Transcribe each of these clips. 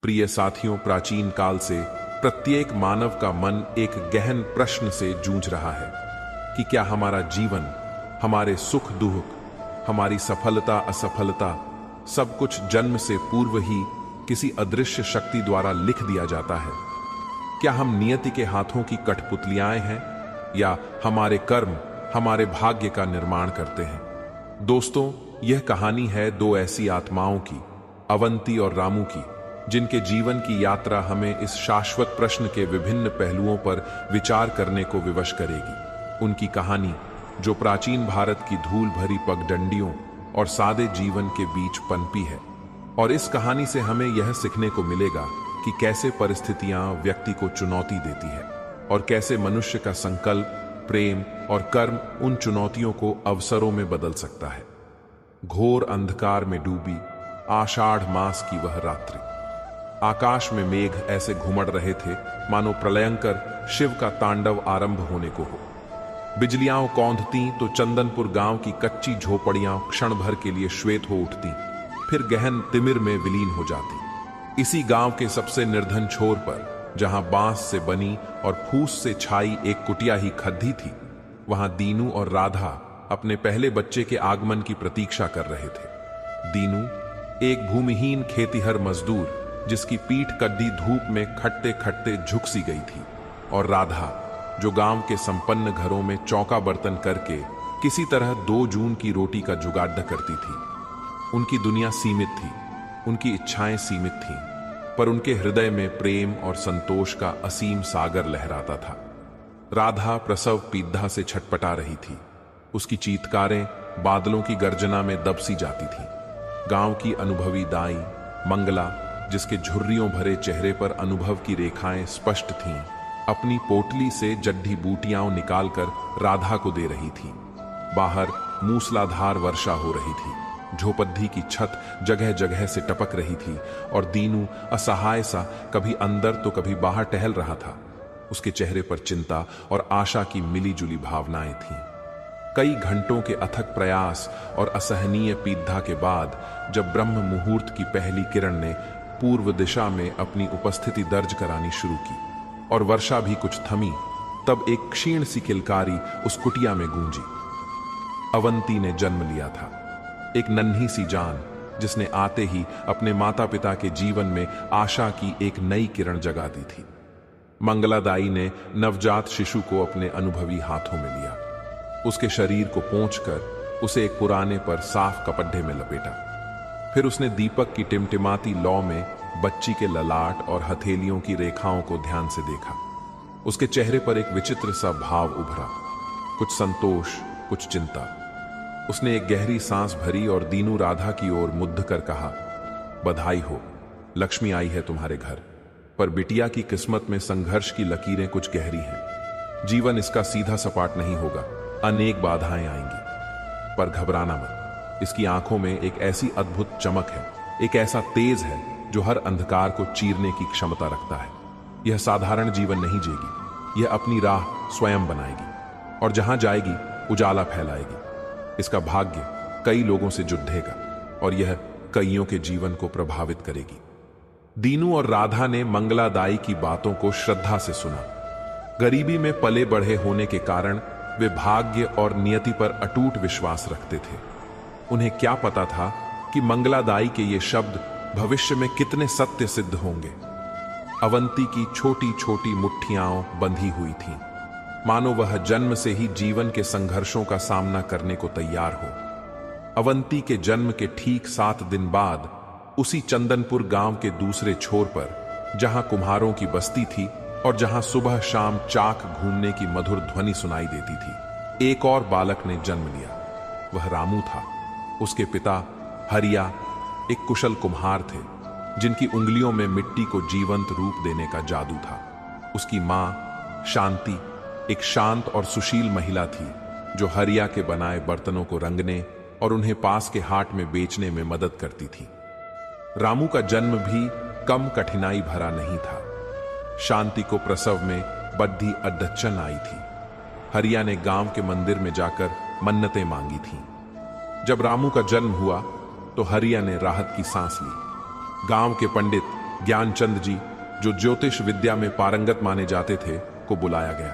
प्रिय साथियों, प्राचीन काल से प्रत्येक मानव का मन एक गहन प्रश्न से जूझ रहा है कि क्या हमारा जीवन, हमारे सुख दुख, हमारी सफलता असफलता सब कुछ जन्म से पूर्व ही किसी अदृश्य शक्ति द्वारा लिख दिया जाता है। क्या हम नियति के हाथों की कठपुतलियां हैं या हमारे कर्म हमारे भाग्य का निर्माण करते हैं। दोस्तों, यह कहानी है दो ऐसी आत्माओं की, अवंती और रामू की, जिनके जीवन की यात्रा हमें इस शाश्वत प्रश्न के विभिन्न पहलुओं पर विचार करने को विवश करेगी। उनकी कहानी जो प्राचीन भारत की धूल भरी पगडंडियों और सादे जीवन के बीच पनपी है, और इस कहानी से हमें यह सीखने को मिलेगा कि कैसे परिस्थितियां व्यक्ति को चुनौती देती है और कैसे मनुष्य का संकल्प, प्रेम और कर्म उन चुनौतियों को अवसरों में बदल सकता है। घोर अंधकार में डूबी आषाढ़ मास की वह रात्रि, आकाश में मेघ ऐसे घुमड़ रहे थे मानो प्रलयंकर शिव का तांडव आरंभ होने को हो। बिजलियां कौंधती तो चंदनपुर गांव की कच्ची झोपड़ियां क्षण भर के लिए श्वेत हो उठती, फिर गहन तिमिर में विलीन हो जाती। इसी गांव के सबसे निर्धन छोर पर, जहां बांस से बनी और फूस से छाई एक कुटिया ही खद्दी थी, वहां दीनू और राधा अपने पहले बच्चे के आगमन की प्रतीक्षा कर रहे थे। दीनू एक भूमिहीन खेतीहर मजदूर जिसकी पीठ कद्दी धूप में खटते खटते झुक सी गई थी, और राधा जो गांव के संपन्न घरों में चौका बर्तन करके किसी तरह 2 जून की रोटी का जुगाड़ करती थी। उनकी दुनिया सीमित थी, उनकी इच्छाएं सीमित थीं, पर उनके हृदय में प्रेम और संतोष का असीम सागर लहराता था। राधा प्रसव पीड़ा से छटपटा रही थी। उसकी चीत्कारें बादलों की गर्जना में दब सी जाती थीं। गांव की अनुभवी दाई मंगला, जिसके झुर्रियों भरे चेहरे पर अनुभव की रेखाएं स्पष्ट थीं, अपनी पोटली से जड्ढी बूटियां निकालकर राधा को दे रही थी। बाहर मूसलाधार वर्षा हो रही थी, झोपड़ी की छत जगह जगह से टपक रही थी, और दीनू असहाय सा कभी अंदर तो कभी बाहर टहल रहा था। उसके चेहरे पर चिंता और आशा की मिलीजुली भावनाएं थीं। कई घंटों के अथक प्रयास और असहनीय पीड़ा के बाद जब ब्रह्म मुहूर्त की पहली किरण ने पूर्व दिशा में अपनी उपस्थिति दर्ज करानी शुरू की और वर्षा भी कुछ थमी, तब एक क्षीण सी किलकारी उस कुटिया में गूंजी। अवंती ने जन्म लिया था, एक नन्ही सी जान जिसने आते ही अपने माता पिता के जीवन में आशा की एक नई किरण जगा दी थी। मंगलादाई ने नवजात शिशु को अपने अनुभवी हाथों में लिया, उसके शरीर को पोंछकर उसे एक पुराने पर साफ कपड़े में लपेटा। फिर उसने दीपक की टिमटिमाती लौ में बच्ची के ललाट और हथेलियों की रेखाओं को ध्यान से देखा। उसके चेहरे पर एक विचित्र सा भाव उभरा, कुछ संतोष, कुछ चिंता। उसने एक गहरी सांस भरी और दीनू राधा की ओर मुद्द कर कहा, बधाई हो, लक्ष्मी आई है तुम्हारे घर। पर बिटिया की किस्मत में संघर्ष की लकीरें कुछ गहरी हैं। जीवन इसका सीधा सपाट नहीं होगा, अनेक बाधाएं आएंगी। पर घबराना मत, इसकी आंखों में एक ऐसी अद्भुत चमक है, एक ऐसा तेज है जो हर अंधकार को चीरने की क्षमता रखता है। यह साधारण जीवन नहीं जिएगी, यह अपनी राह स्वयं बनाएगी और जहां जाएगी उजाला फैलाएगी। इसका भाग्य कई लोगों से जुड़ेगा और यह कईयों के जीवन को प्रभावित करेगी। दीनू और राधा ने मंगलादाई की बातों को श्रद्धा से सुना। गरीबी में पले बढ़े होने के कारण वे भाग्य और नियति पर अटूट विश्वास रखते थे। उन्हें क्या पता था कि मंगलादाई के ये शब्द भविष्य में कितने सत्य सिद्ध होंगे। अवंती की छोटी छोटी मुट्ठियां बंधी हुई थीं, मानो वह जन्म से ही जीवन के संघर्षों का सामना करने को तैयार हो। अवंती के जन्म के ठीक 7 दिन बाद उसी चंदनपुर गांव के दूसरे छोर पर, जहां कुम्हारों की बस्ती थी और जहां सुबह शाम चाक घूमने की मधुर ध्वनि सुनाई देती थी, एक और बालक ने जन्म लिया। वह रामू था। उसके पिता हरिया एक कुशल कुम्हार थे, जिनकी उंगलियों में मिट्टी को जीवंत रूप देने का जादू था। उसकी मां शांति एक शांत और सुशील महिला थी, जो हरिया के बनाए बर्तनों को रंगने और उन्हें पास के हाट में बेचने में मदद करती थी। रामू का जन्म भी कम कठिनाई भरा नहीं था। शांति को प्रसव में बद्धी अड्डचन आई थी। हरिया ने गांव के मंदिर में जाकर मन्नतें मांगी थीं। जब रामू का जन्म हुआ तो हरिया ने राहत की सांस ली। गांव के पंडित ज्ञानचंद जी, जो ज्योतिष विद्या में पारंगत माने जाते थे, को बुलाया गया।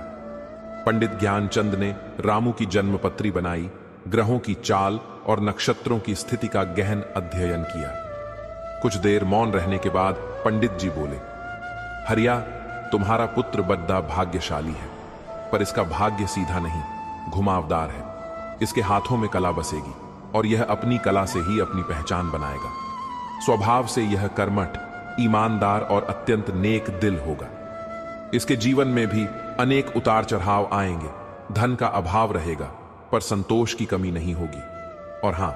पंडित ज्ञानचंद ने रामू की जन्मपत्री बनाई, ग्रहों की चाल और नक्षत्रों की स्थिति का गहन अध्ययन किया। कुछ देर मौन रहने के बाद पंडित जी बोले, हरिया, तुम्हारा पुत्र बड्डा भाग्यशाली है, पर इसका भाग्य सीधा नहीं, घुमावदार है। इसके हाथों में कला बसेगी और यह अपनी कला से ही अपनी पहचान बनाएगा। स्वभाव से यह कर्मठ, ईमानदार और अत्यंत नेक दिल होगा। इसके जीवन में भी अनेक उतार चढ़ाव आएंगे, धन का अभाव रहेगा, पर संतोष की कमी नहीं होगी। और हां,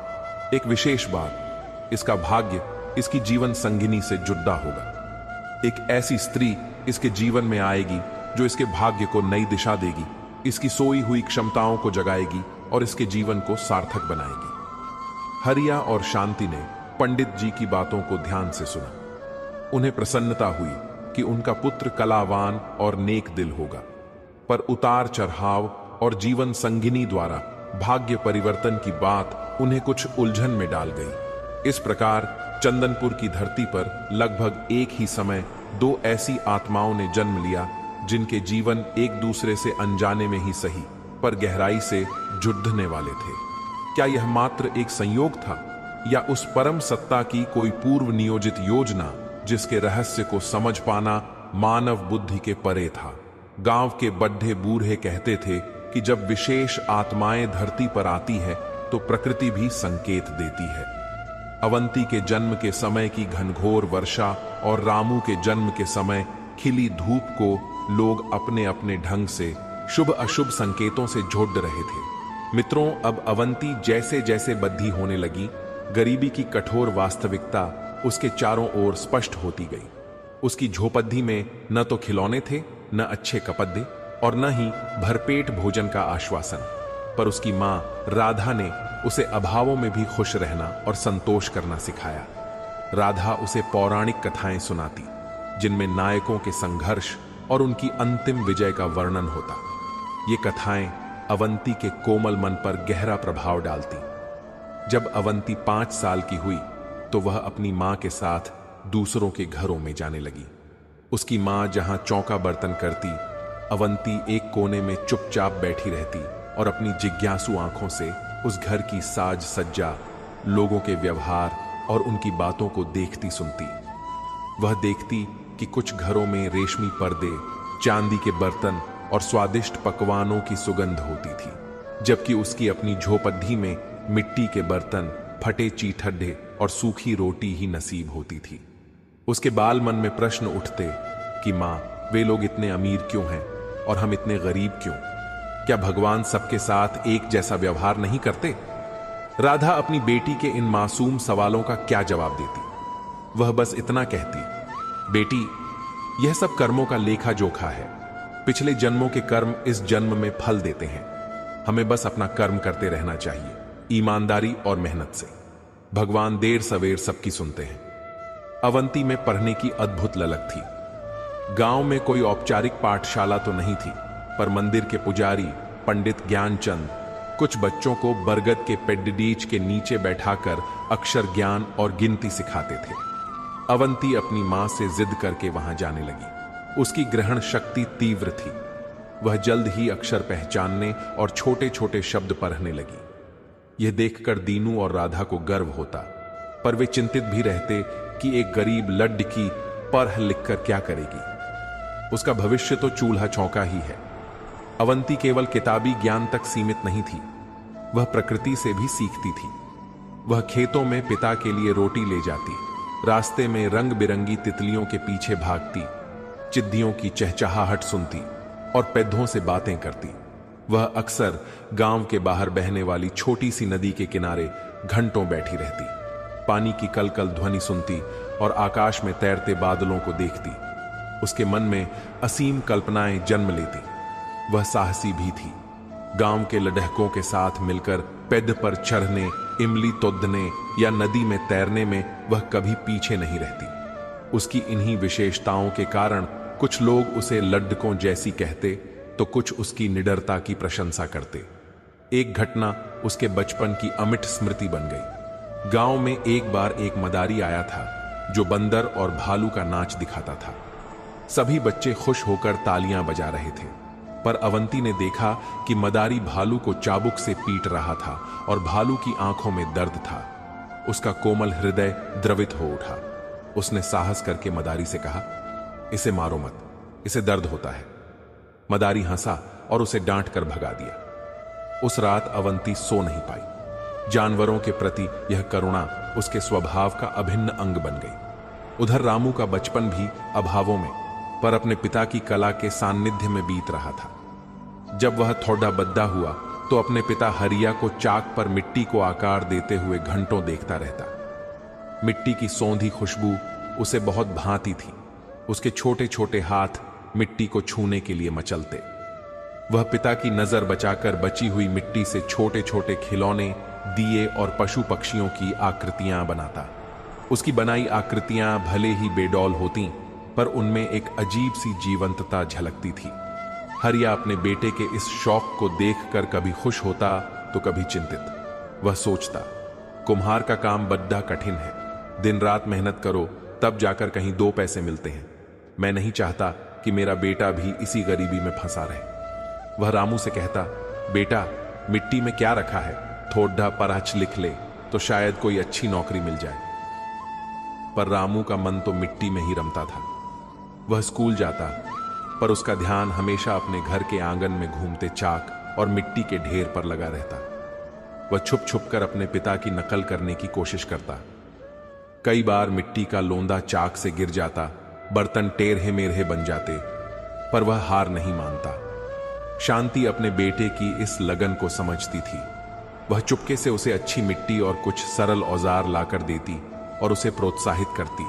एक विशेष बात, इसका भाग्य इसकी जीवन संगिनी से जुड़ा होगा। एक ऐसी स्त्री इसके जीवन में आएगी जो इसके भाग्य को नई दिशा देगी, इसकी सोई हुई क्षमताओं को जगाएगी और इसके जीवन को सार्थक बनाएगी। हरिया और शांति ने पंडित जी की बातों को ध्यान से सुना। उन्हें प्रसन्नता हुई कि उनका पुत्र कलावान और नेक दिल होगा, पर उतार चढ़ाव और जीवन संगिनी द्वारा भाग्य परिवर्तन की बात उन्हें कुछ उलझन में डाल गई। इस प्रकार चंदनपुर की धरती पर लगभग एक ही समय दो ऐसी आत्माओं ने जन्म लिया जिनके जीवन एक दूसरे से अनजाने में ही सही, पर गहराई से जुड़ने वाले थे। क्या यह मात्र एक संयोग था या उस परम सत्ता की कोई पूर्व नियोजित योजना, जिसके रहस्य को समझ पाना मानव बुद्धि के परे था? गांव के बड्ढे बूढ़े कहते थे कि जब विशेष आत्माएं धरती पर आती है तो प्रकृति भी संकेत देती है। अवंती के जन्म के समय की घनघोर वर्षा और रामू के जन्म के समय खिली धूप को लोग अपने अपने ढंग से शुभ अशुभ संकेतों से जोड़ रहे थे। मित्रों, अब अवंती जैसे जैसे बद्धी होने लगी, गरीबी की कठोर वास्तविकता उसके चारों ओर स्पष्ट होती गई। उसकी झोपड़ी में न तो खिलौने थे, न अच्छे कपड़े और न ही भरपेट भोजन का आश्वासन, पर उसकी मां राधा ने उसे अभावों में भी खुश रहना और संतोष करना सिखाया। राधा उसे पौराणिक कथाएं सुनाती, जिनमें नायकों के संघर्ष और उनकी अंतिम विजय का वर्णन होता। ये कथाएं अवंती के कोमल मन पर गहरा प्रभाव डालती। जब अवंती 5 साल की हुई तो वह अपनी मां के साथ दूसरों के घरों में जाने लगी। उसकी मां जहां चौका बर्तन करती, अवंती एक कोने में चुपचाप बैठी रहती और अपनी जिज्ञासु आंखों से उस घर की साज सज्जा, लोगों के व्यवहार और उनकी बातों को देखती सुनती। वह देखती कि कुछ घरों में रेशमी पर्दे, चांदी के बर्तन और स्वादिष्ट पकवानों की सुगंध होती थी, जबकि उसकी अपनी झोपड़ी में मिट्टी के बर्तन, फटे चीथड़े और सूखी रोटी ही नसीब होती थी। उसके बाल मन में प्रश्न उठते कि मां, वे लोग इतने अमीर क्यों हैं और हम इतने गरीब क्यों? क्या भगवान सबके साथ एक जैसा व्यवहार नहीं करते? राधा अपनी बेटी के इन मासूम सवालों का क्या जवाब देती? वह बस इतना कहती, बेटी, यह सब कर्मों का लेखा जोखा है। पिछले जन्मों के कर्म इस जन्म में फल देते हैं। हमें बस अपना कर्म करते रहना चाहिए, ईमानदारी और मेहनत से। भगवान देर सवेर सबकी सुनते हैं। अवंती में पढ़ने की अद्भुत ललक थी। गांव में कोई औपचारिक पाठशाला तो नहीं थी, पर मंदिर के पुजारी पंडित ज्ञानचंद कुछ बच्चों को बरगद के पेड्डीज के नीचे बैठाकर अक्षर ज्ञान और गिनती सिखाते थे। अवंती अपनी मां से जिद करके वहां जाने लगी। उसकी ग्रहण शक्ति तीव्र थी। वह जल्द ही अक्षर पहचानने और छोटे छोटे शब्द पढ़ने लगी। यह देखकर दीनू और राधा को गर्व होता, पर वे चिंतित भी रहते कि एक गरीब लड़की पढ़ लिखकर क्या करेगी। उसका भविष्य तो चूल्हा चौका ही है। अवंती केवल किताबी ज्ञान तक सीमित नहीं थी, वह प्रकृति से भी सीखती थी। वह खेतों में पिता के लिए रोटी ले जाती, रास्ते में रंग बिरंगी तितलियों के पीछे भागती, चिद्दियों की चहचहाहट सुनती और पैधों से बातें करती। वह अक्सर गांव के बाहर बहने वाली छोटी सी नदी के किनारे घंटों बैठी रहती, पानी की कलकल ध्वनि सुनती और आकाश में तैरते बादलों को देखती। उसके मन में असीम कल्पनाएं जन्म लेती। वह साहसी भी थी। गांव के लड़कों के साथ मिलकर पैद पर चढ़ने, इमली तोड़ने या नदी में तैरने में वह कभी पीछे नहीं रहती। उसकी इन्हीं विशेषताओं के कारण कुछ लोग उसे लड्डकों जैसी कहते, तो कुछ उसकी निडरता की प्रशंसा करते। एक घटना उसके बचपन की अमिट स्मृति बन गई। गांव में एक बार एक मदारी आया था जो बंदर और भालू का नाच दिखाता था। सभी बच्चे खुश होकर तालियां बजा रहे थे, पर अवंती ने देखा कि मदारी भालू को चाबुक से पीट रहा था और भालू की आंखों में दर्द था। उसका कोमल हृदय द्रवित हो उठा। उसने साहस करके मदारी से कहा, इसे मारो मत, इसे दर्द होता है। मदारी हंसा और उसे डांट कर भगा दिया। उस रात अवंती सो नहीं पाई। जानवरों के प्रति यह करुणा उसके स्वभाव का अभिन्न अंग बन गई। उधर रामू का बचपन भी अभावों में, पर अपने पिता की कला के सान्निध्य में बीत रहा था। जब वह थोड़ा बद्दा हुआ तो अपने पिता हरिया को चाक पर मिट्टी को आकार देते हुए घंटों देखता रहता। मिट्टी की सौंधी खुशबू उसे बहुत भांति थी। उसके छोटे छोटे हाथ मिट्टी को छूने के लिए मचलते। वह पिता की नजर बचाकर बची हुई मिट्टी से छोटे छोटे खिलौने, दिए और पशु पक्षियों की आकृतियां बनाता। उसकी बनाई आकृतियां भले ही बेडौल होती, पर उनमें एक अजीब सी जीवंतता झलकती थी। हरिया अपने बेटे के इस शौक को देखकर कभी खुश होता तो कभी चिंतित। वह सोचता, कुम्हार का काम बड्डा कठिन है। दिन रात मेहनत करो तब जाकर कहीं 2 पैसे मिलते हैं। मैं नहीं चाहता कि मेरा बेटा भी इसी गरीबी में फंसा रहे। वह रामू से कहता, बेटा मिट्टी में क्या रखा है, थोड़ा पराच लिख ले तो शायद कोई अच्छी नौकरी मिल जाए। पर रामू का मन तो मिट्टी में ही रमता था। वह स्कूल जाता, पर उसका ध्यान हमेशा अपने घर के आंगन में घूमते चाक और मिट्टी के ढेर पर लगा रहता। वह छुप छुप कर अपने पिता की नकल करने की कोशिश करता। कई बार मिट्टी का लोंदा चाक से गिर जाता, बर्तन टेढ़े मेढ़े बन जाते, पर वह हार नहीं मानता। शांति अपने बेटे की इस लगन को समझती थी। वह चुपके से उसे अच्छी मिट्टी और कुछ सरल औजार लाकर देती और उसे प्रोत्साहित करती।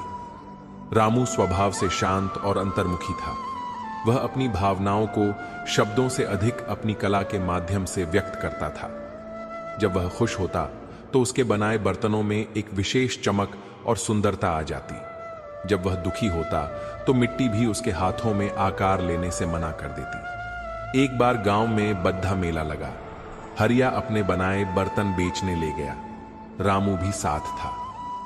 रामू स्वभाव से शांत और अंतर्मुखी था। वह अपनी भावनाओं को शब्दों से अधिक अपनी कला के माध्यम से व्यक्त करता था। जब वह खुश होता तो उसके बनाए बर्तनों में एक विशेष चमक और सुंदरता आ जाती। जब वह दुखी होता तो मिट्टी भी उसके हाथों में आकार लेने से मना कर देती। एक बार गांव में बद्धा मेला लगा। हरिया अपने बनाए बर्तन बेचने ले गया। रामू भी साथ था।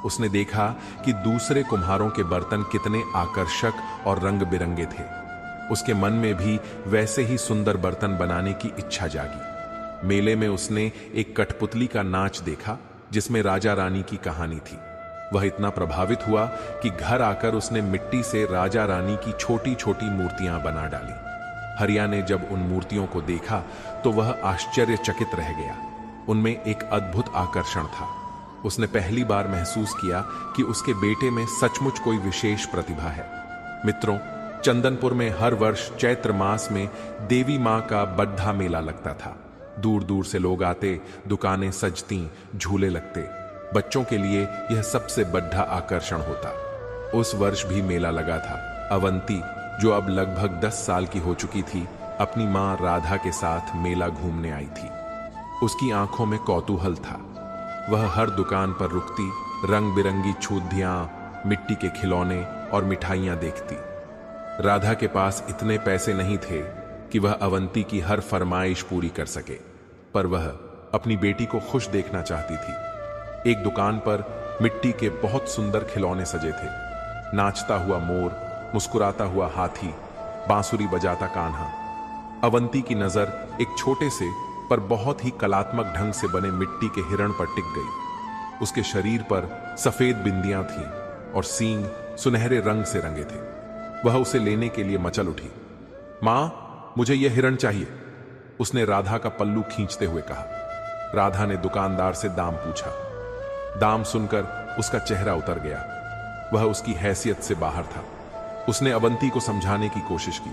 उसने देखा कि दूसरे कुम्हारों के बर्तन कितने आकर्षक और रंग बिरंगे थे। उसके मन में भी वैसे ही सुंदर बर्तन बनाने की इच्छा जागी। मेले में उसने एक कठपुतली का नाच देखा जिसमें राजा रानी की कहानी थी। वह इतना प्रभावित हुआ कि घर आकर उसने मिट्टी से राजा रानी की छोटी छोटी मूर्तियां बना डाली। हरिया ने जब उन मूर्तियों को देखा तो वह आश्चर्यचकित रह गया। उनमें एक अद्भुत आकर्षण था। उसने पहली बार महसूस किया कि उसके बेटे में सचमुच कोई विशेष प्रतिभा है। मित्रों, चंदनपुर में हर वर्ष चैत्र मास में देवी मां का बड्ढा मेला लगता था। दूर दूर से लोग आते, दुकानें सजती, झूले लगते। बच्चों के लिए यह सबसे बड़ा आकर्षण होता। उस वर्ष भी मेला लगा था। अवंती, जो अब लगभग 10 साल की हो चुकी थी, अपनी मां राधा के साथ मेला घूमने आई थी। उसकी आंखों में कौतूहल था। वह हर दुकान पर रुकती, रंग बिरंगी छूतियां, मिट्टी के खिलौने और मिठाइयां देखती। राधा के पास इतने पैसे नहीं थे कि वह अवंती की हर फरमाइश पूरी कर सके, पर वह अपनी बेटी को खुश देखना चाहती थी। एक दुकान पर मिट्टी के बहुत सुंदर खिलौने सजे थे। नाचता हुआ मोर, मुस्कुराता हुआ हाथी, बांसुरी बजाता कान्हा। अवंती की नजर एक छोटे से पर बहुत ही कलात्मक ढंग से बने मिट्टी के हिरण पर टिक गई। उसके शरीर पर सफेद बिंदियां थीं और सींग सुनहरे रंग से रंगे थे। वह उसे लेने के लिए मचल उठी। मां, मुझे यह हिरण चाहिए, उसने राधा का पल्लू खींचते हुए कहा। राधा ने दुकानदार से दाम पूछा। दाम सुनकर उसका चेहरा उतर गया। वह उसकी हैसियत से बाहर था। उसने अवंती को समझाने की कोशिश की।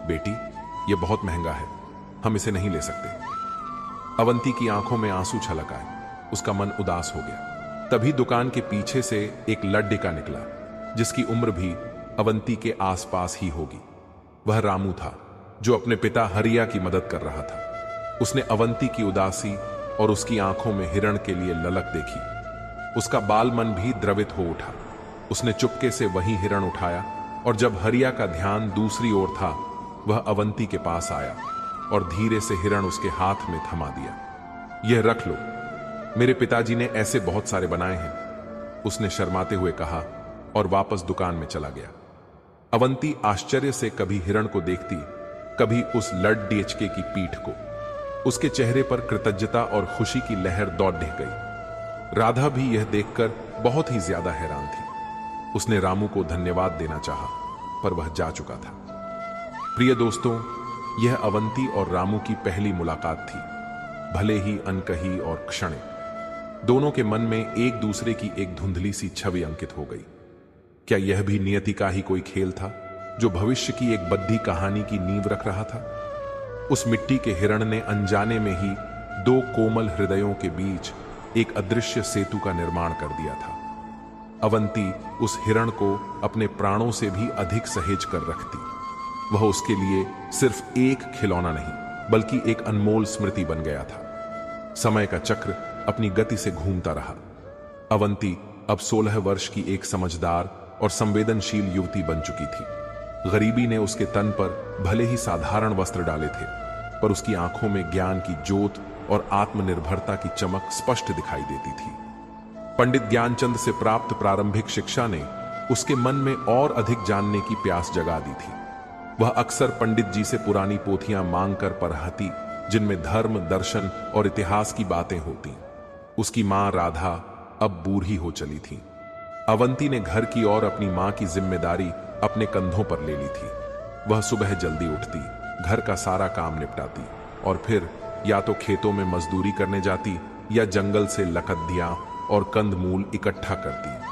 बेटी, यह बहुत महंगा है, हम इसे नहीं ले सकते। अवंती की आंखों में आंसू छलक आए। उसका मन उदास हो गया। तभी दुकान के पीछे से एक लड्ढिका निकला, जिसकी उम्र भी अवंती के आसपास ही होगी। वह रामू था, जो अपने पिता हरिया की मदद कर रहा था। उसने अवंती की उदासी और उसकी आंखों में हिरण के लिए ललक देखी। उसका बाल मन भी द्रवित हो उठा। उसने चुपके से वही हिरण उठाया और जब हरिया का ध्यान दूसरी ओर था, वह अवंती के पास आया और धीरे से हिरण उसके हाथ में थमा दिया। यह रख लो, मेरे पिताजी ने ऐसे बहुत सारे बनाए हैं, उसने शर्माते हुए कहा। और वापस दुकान में चला गया। अवंती आश्चर्य से कभी हिरण को देखती, कभी उस लड डीएचके की पीठ को। उसके चेहरे पर कृतज्ञता और खुशी की लहर दौड़ ढह गई। राधा भी यह देखकर बहुत ही ज्यादा हैरान थी। उसने रामू को धन्यवाद देना चाहा, पर वह जा चुका था। प्रिय दोस्तों, यह अवंती और रामू की पहली मुलाकात थी, भले ही अनकही और क्षणिक। दोनों के मन में एक दूसरे की एक धुंधली सी छवि अंकित हो गई। क्या यह भी नियति का ही कोई खेल था, जो भविष्य की एक बद्धी कहानी की नींव रख रहा था? उस मिट्टी के हिरण ने अनजाने में ही दो कोमल हृदयों के बीच एक अदृश्य सेतु का निर्माण कर दिया था। अवंती उस हिरण को अपने प्राणों से भी अधिक सहेज कर रखती। वह उसके लिए सिर्फ एक खिलौना नहीं, बल्कि एक अनमोल स्मृति बन गया था। समय का चक्र अपनी गति से घूमता रहा। अवंती अब 16 वर्ष की एक समझदार और संवेदनशील युवती बन चुकी थी। गरीबी ने उसके तन पर भले ही साधारण वस्त्र डाले थे, पर उसकी आंखों में ज्ञान की ज्योत और आत्मनिर्भरता की चमक स्पष्ट दिखाई देती थी। पंडित ज्ञानचंद से प्राप्त प्रारंभिक शिक्षा ने उसके मन में और अधिक जानने की प्यास जगा दी थी। वह अक्सर पंडित जी से पुरानी पोथियां मांगकर पढ़ती, जिनमें धर्म, दर्शन और इतिहास की बातें होती। उसकी मां राधा अब बूढ़ी हो चली थी। अवंती ने घर की और अपनी मां की जिम्मेदारी अपने कंधों पर ले ली थी। वह सुबह जल्दी उठती, घर का सारा काम निपटाती और फिर या तो खेतों में मजदूरी करने जाती या जंगल से लकड़ियां और कंदमूल इकट्ठा करती।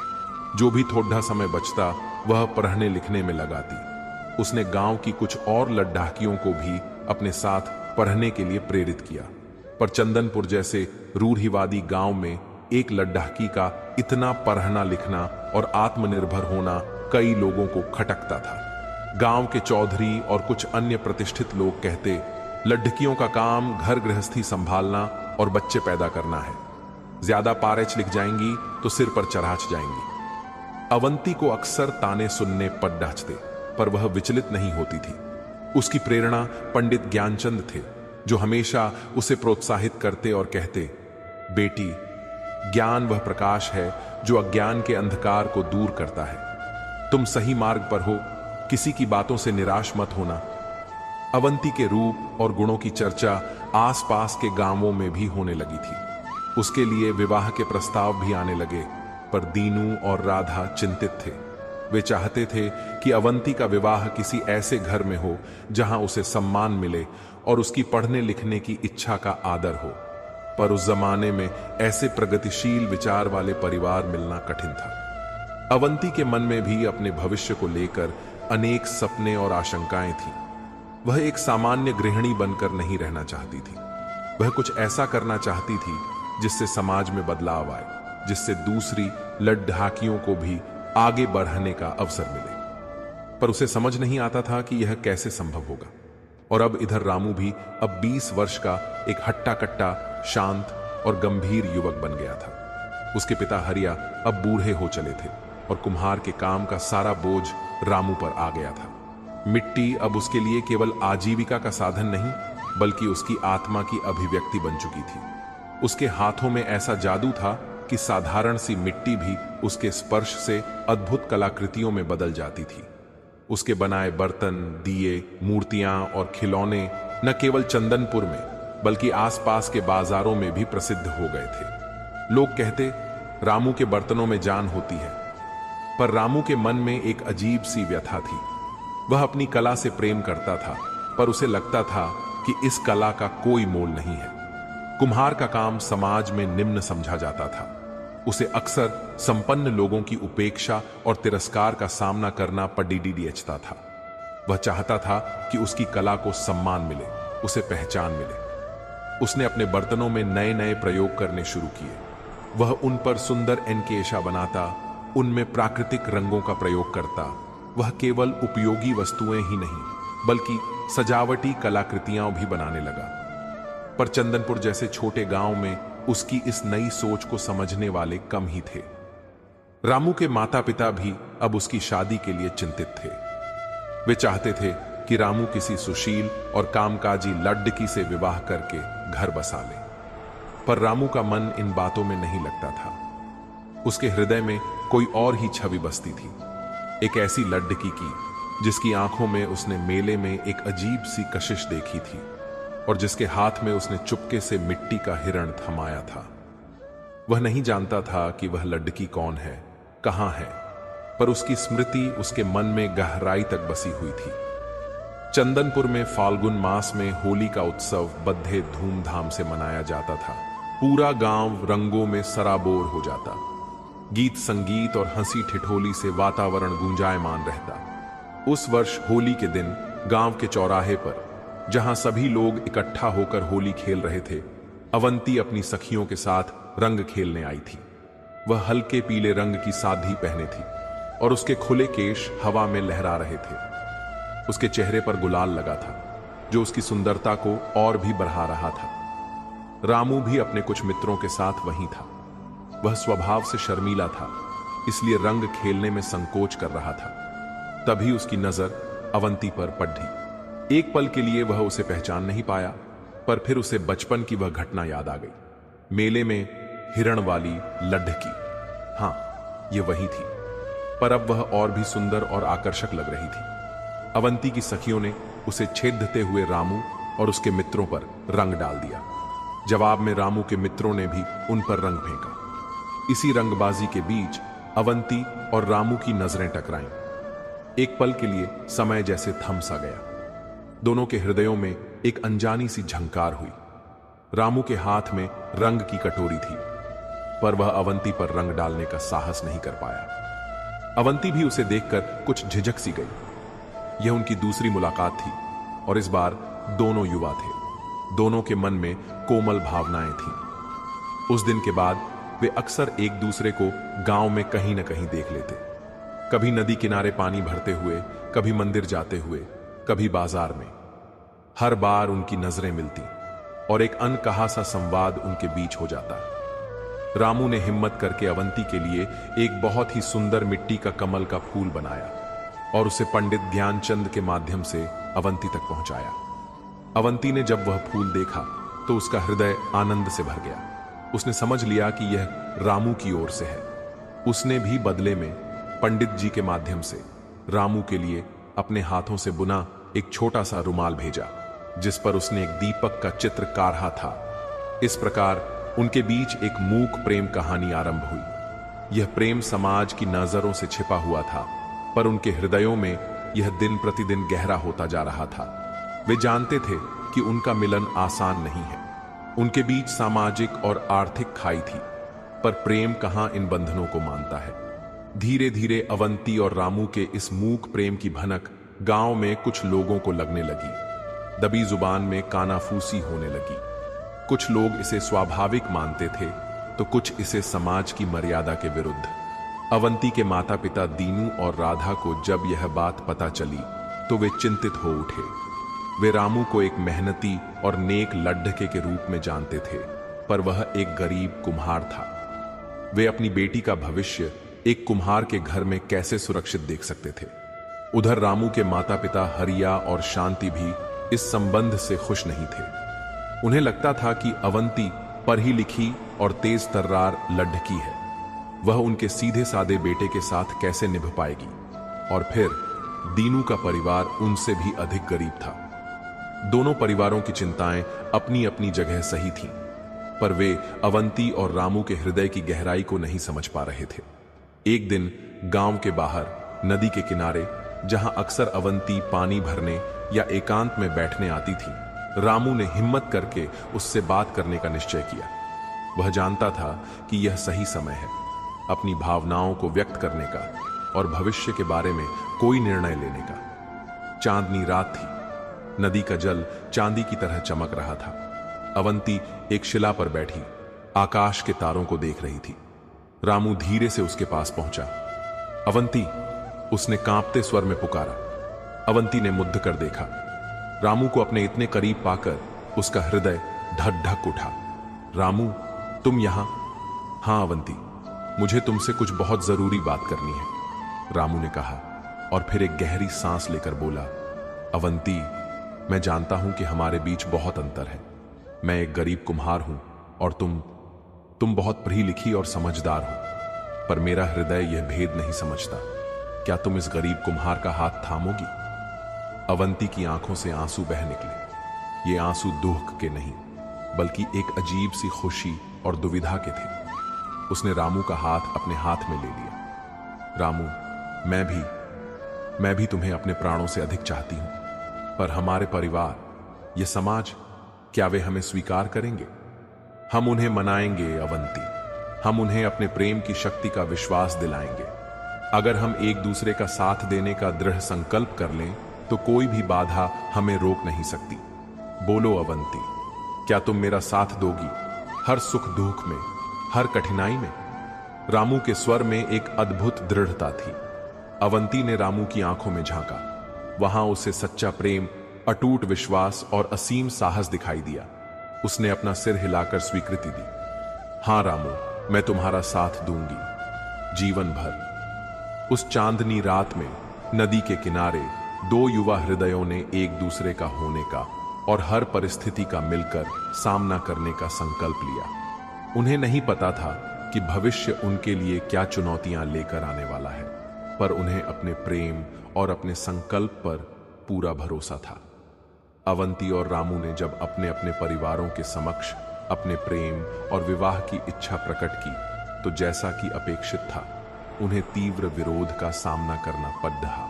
जो भी थोड़ा समय बचता वह पढ़ने लिखने में लगाती। उसने गांव की कुछ और लद्दाखियों को भी अपने साथ पढ़ने के लिए प्रेरित किया, पर चंदनपुर जैसे रूढ़िवादी गांव में एक लद्दाखी का इतना पढ़ना लिखना और आत्मनिर्भर होना कई लोगों को खटकता था। गांव के चौधरी और कुछ अन्य प्रतिष्ठित लोग कहते, लड्ढकियों का काम घर गृहस्थी संभालना और बच्चे पैदा करना है। ज्यादा पारेच लिख जाएंगी तो सिर पर चढ़ाच जाएंगी। अवंती को अक्सर ताने सुनने पड़ डांचते, पर वह विचलित नहीं होती थी। उसकी प्रेरणा पंडित ज्ञानचंद थे, जो हमेशा उसे प्रोत्साहित करते और कहते, बेटी, ज्ञान वह प्रकाश है जो अज्ञान के अंधकार को दूर करता है। तुम सही मार्ग पर हो, किसी की बातों से निराश मत होना। अवंती के रूप और गुणों की चर्चा आसपास के गांवों में भी होने लगी थी। उसके लिए विवाह के प्रस्ताव भी आने लगे, पर दीनू और राधा चिंतित थे। वे चाहते थे कि अवंती का विवाह किसी ऐसे घर में हो जहां उसे सम्मान मिले और उसकी पढ़ने लिखने की इच्छा का आदर हो। पर उस जमाने में ऐसे प्रगतिशील विचार वाले परिवार मिलना कठिन था। अवंती के मन में भी अपने भविष्य को लेकर अनेक सपने और आशंकाएं थी। वह एक सामान्य गृहिणी बनकर नहीं रहना चाहती थी। वह कुछ ऐसा करना चाहती थी जिससे समाज में बदलाव आए, जिससे दूसरी लद्दाखियों को भी आगे बढ़ने का अवसर मिले। पर उसे समझ नहीं आता था कि यह कैसे संभव होगा। और अब इधर रामू भी अब 20 वर्ष का एक हट्टा कट्टा, शांत और गंभीर युवक बन गया था। उसके पिता हरिया अब बूढ़े हो चले थे और कुम्हार के काम का सारा बोझ रामू पर आ गया था। मिट्टी अब उसके लिए केवल आजीविका का साधन नहीं, बल्कि उसकी आत्मा की अभिव्यक्ति बन चुकी थी। उसके हाथों में ऐसा जादू था कि साधारण सी मिट्टी भी उसके स्पर्श से अद्भुत कलाकृतियों में बदल जाती थी। उसके बनाए बर्तन, दिए, मूर्तियां और खिलौने न केवल चंदनपुर में बल्कि आसपास के बाजारों में भी प्रसिद्ध हो गए थे। लोग कहते, रामू के बर्तनों में जान होती है। पर रामू के मन में एक अजीब सी व्यथा थी। वह अपनी कला से प्रेम करता था, पर उसे लगता था कि इस कला का कोई मोल नहीं है। कुम्हार का काम समाज में निम्न समझा जाता था। उसे अक्सर संपन्न लोगों की उपेक्षा और तिरस्कार का सामना करना पड़ता था। वह चाहता था कि उसकी कला को सम्मान मिले, उसे पहचान मिले। उसने अपने बर्तनों में नए नए प्रयोग करने शुरू किए। वह उन पर सुंदर एनकेशा बनाता, उनमें प्राकृतिक रंगों का प्रयोग करता। वह केवल उपयोगी वस्तुएं ही नहीं, बल्कि सजावटी कलाकृतियां भी बनाने लगा। पर चंदनपुर जैसे छोटे गांव में उसकी इस नई सोच को समझने वाले कम ही थे। रामू के माता पिता भी अब उसकी शादी के लिए चिंतित थे। वे चाहते थे कि रामू किसी सुशील और कामकाजी लड़की से विवाह करके घर बसा ले। पर रामू का मन इन बातों में नहीं लगता था। उसके हृदय में कोई और ही छवि बसती थी। एक ऐसी लड़की की जिसकी आंखों में उसने मेले में एक अजीब सी कशिश देखी थी और जिसके हाथ में उसने चुपके से मिट्टी का हिरण थमाया था। वह नहीं जानता था कि वह लड़की कौन है, कहां है, पर उसकी स्मृति उसके मन में गहराई तक बसी हुई थी। चंदनपुर में फाल्गुन मास में होली का उत्सव बड़े धूमधाम से मनाया जाता था। पूरा गांव रंगों में सराबोर हो जाता। गीत संगीत और हंसी ठिठोली से वातावरण गुंजायमान रहता। उस वर्ष होली के दिन गांव के चौराहे पर, जहां सभी लोग इकट्ठा होकर होली खेल रहे थे, अवंती अपनी सखियों के साथ रंग खेलने आई थी। वह हल्के पीले रंग की साधी पहने थी और उसके खुले केश हवा में लहरा रहे थे। उसके चेहरे पर गुलाल लगा था जो उसकी सुंदरता को और भी बढ़ा रहा था। रामू भी अपने कुछ मित्रों के साथ वहीं था। वह स्वभाव से शर्मीला था, इसलिए रंग खेलने में संकोच कर रहा था। तभी उसकी नजर अवंती पर पड़ी। एक पल के लिए वह उसे पहचान नहीं पाया, पर फिर उसे बचपन की वह घटना याद आ गई। मेले में हिरण वाली लड़की, हां, यह वही थी, पर अब वह और भी सुंदर और आकर्षक लग रही थी। अवंती की सखियों ने उसे छेदते हुए रामू और उसके मित्रों पर रंग डाल दिया। जवाब में रामू के मित्रों ने भी उन पर रंग फेंका। इसी रंगबाजी के बीच अवंती और रामू की नजरें टकराईं। एक पल के लिए समय जैसे थम सा गया। दोनों के हृदयों में एक अनजानी सी झंकार हुई। रामू के हाथ में रंग की कटोरी थी, पर वह अवंती पर रंग डालने का साहस नहीं कर पाया। अवंती भी उसे देखकर कुछ झिझक सी गई। यह उनकी दूसरी मुलाकात थी और इस बार दोनों युवा थे। दोनों के मन में कोमल भावनाएं थीं। उस दिन के बाद वे अक्सर एक दूसरे को गांव में कहीं न कहीं देख लेते। कभी नदी किनारे पानी भरते हुए, कभी मंदिर जाते हुए, कभी बाजार में। हर बार उनकी नजरें मिलती और एक अनकहा सा संवाद उनके बीच हो जाता। रामू ने हिम्मत करके अवंती के लिए एक बहुत ही सुंदर मिट्टी का कमल का फूल बनाया और उसे पंडित ज्ञानचंद के माध्यम से अवंती तक पहुंचाया। अवंती ने जब वह फूल देखा तो उसका हृदय आनंद से भर गया। उसने समझ लिया कि यह रामू की ओर से है। उसने भी बदले में पंडित जी के माध्यम से रामू के लिए अपने हाथों से बुना एक छोटा सा रुमाल भेजा, जिस पर उसने एक दीपक का चित्र काढ़ा था। इस प्रकार उनके बीच एक मूक प्रेम कहानी आरंभ हुई। यह प्रेम समाज की नजरों से छिपा हुआ था, पर उनके हृदयों में यह दिन प्रतिदिन गहरा होता जा रहा था। वे जानते थे कि उनका मिलन आसान नहीं है। उनके बीच सामाजिक और आर्थिक खाई थी, पर प्रेम कहां इन बंधनों को मानता है। धीरे धीरे अवंती और रामू के इस मूक प्रेम की भनक गांव में कुछ लोगों को लगने लगी। दबी जुबान में कानाफूसी होने लगी। कुछ लोग इसे स्वाभाविक मानते थे तो कुछ इसे समाज की मर्यादा के विरुद्ध। अवंती के माता पिता दीनू और राधा को जब यह बात पता चली तो वे चिंतित हो उठे। वे रामू को एक मेहनती और नेक लड़के के रूप में जानते थे, पर वह एक गरीब कुम्हार था। वे अपनी बेटी का भविष्य एक कुम्हार के घर में कैसे सुरक्षित देख सकते थे। उधर रामू के माता पिता हरिया और शांति भी इस संबंध से खुश नहीं थे। उन्हें लगता था कि अवंती पढ़ी लिखी और तेज तर्रार लड़की है। वह उनके सीधे सादे बेटे के साथ कैसे निभ पाएगी। और फिर दीनू का परिवार उनसे भी अधिक गरीब था। दोनों परिवारों की चिंताएं अपनी अपनी जगह सही थीं, पर वे अवंती और रामू के हृदय की गहराई को नहीं समझ पा रहे थे। एक दिन गांव के बाहर नदी के किनारे, जहां अक्सर अवंती पानी भरने या एकांत में बैठने आती थी, रामू ने हिम्मत करके उससे बात करने का निश्चय किया। वह जानता था कि यह सही समय है अपनी भावनाओं को व्यक्त करने का और भविष्य के बारे में कोई निर्णय लेने का। चांदनी रात थी। नदी का जल चांदी की तरह चमक रहा था। अवंती एक शिला पर बैठी आकाश के तारों को देख रही थी। रामू धीरे से उसके पास पहुंचा। अवंती, उसने कांपते स्वर में पुकारा। अवंती ने मुद्द कर देखा। रामू को अपने इतने करीब पाकर उसका हृदय धक धक उठा। रामू, तुम यहां? हां अवंती, मुझे तुमसे कुछ बहुत जरूरी बात करनी है, रामू ने कहा और फिर एक गहरी सांस लेकर बोला, अवंती, मैं जानता हूं कि हमारे बीच बहुत अंतर है। मैं एक गरीब कुम्हार हूं और तुम बहुत पढ़ी लिखी और समझदार हो। पर मेरा हृदय यह भेद नहीं समझता। क्या तुम इस गरीब कुम्हार का हाथ थामोगी? अवंती की आंखों से आंसू बह निकले। ये आंसू दुख के नहीं, बल्कि एक अजीब सी खुशी और दुविधा के थे। उसने रामू का हाथ अपने हाथ में ले लिया। रामू, मैं भी तुम्हें अपने प्राणों से अधिक चाहती हूं, पर हमारे परिवार, ये समाज, क्या वे हमें स्वीकार करेंगे? हम उन्हें मनाएंगे अवंती, हम उन्हें अपने प्रेम की शक्ति का विश्वास दिलाएंगे। अगर हम एक दूसरे का साथ देने का दृढ़ संकल्प कर लें तो कोई भी बाधा हमें रोक नहीं सकती। बोलो अवंती, क्या तुम मेरा साथ दोगी, हर सुख दुख में, हर कठिनाई में? रामू के स्वर में एक अद्भुत दृढ़ता थी। अवंती ने रामू की आंखों में झांका। वहां उसे सच्चा प्रेम, अटूट विश्वास और असीम साहस दिखाई दिया। उसने अपना सिर हिलाकर स्वीकृति दी। हां रामू, मैं तुम्हारा साथ दूंगी, जीवन भर। उस चांदनी रात में नदी के किनारे दो युवा हृदयों ने एक दूसरे का होने का और हर परिस्थिति का मिलकर सामना करने का संकल्प लिया। उन्हें नहीं पता था कि भविष्य उनके लिए क्या चुनौतियां लेकर आने वाला है, पर उन्हें अपने प्रेम और अपने संकल्प पर पूरा भरोसा था। अवंती और रामू ने जब अपने अपने परिवारों के समक्ष अपने प्रेम और विवाह की इच्छा प्रकट की, तो जैसा कि अपेक्षित था, उन्हें तीव्र विरोध का सामना करना पड़ रहा।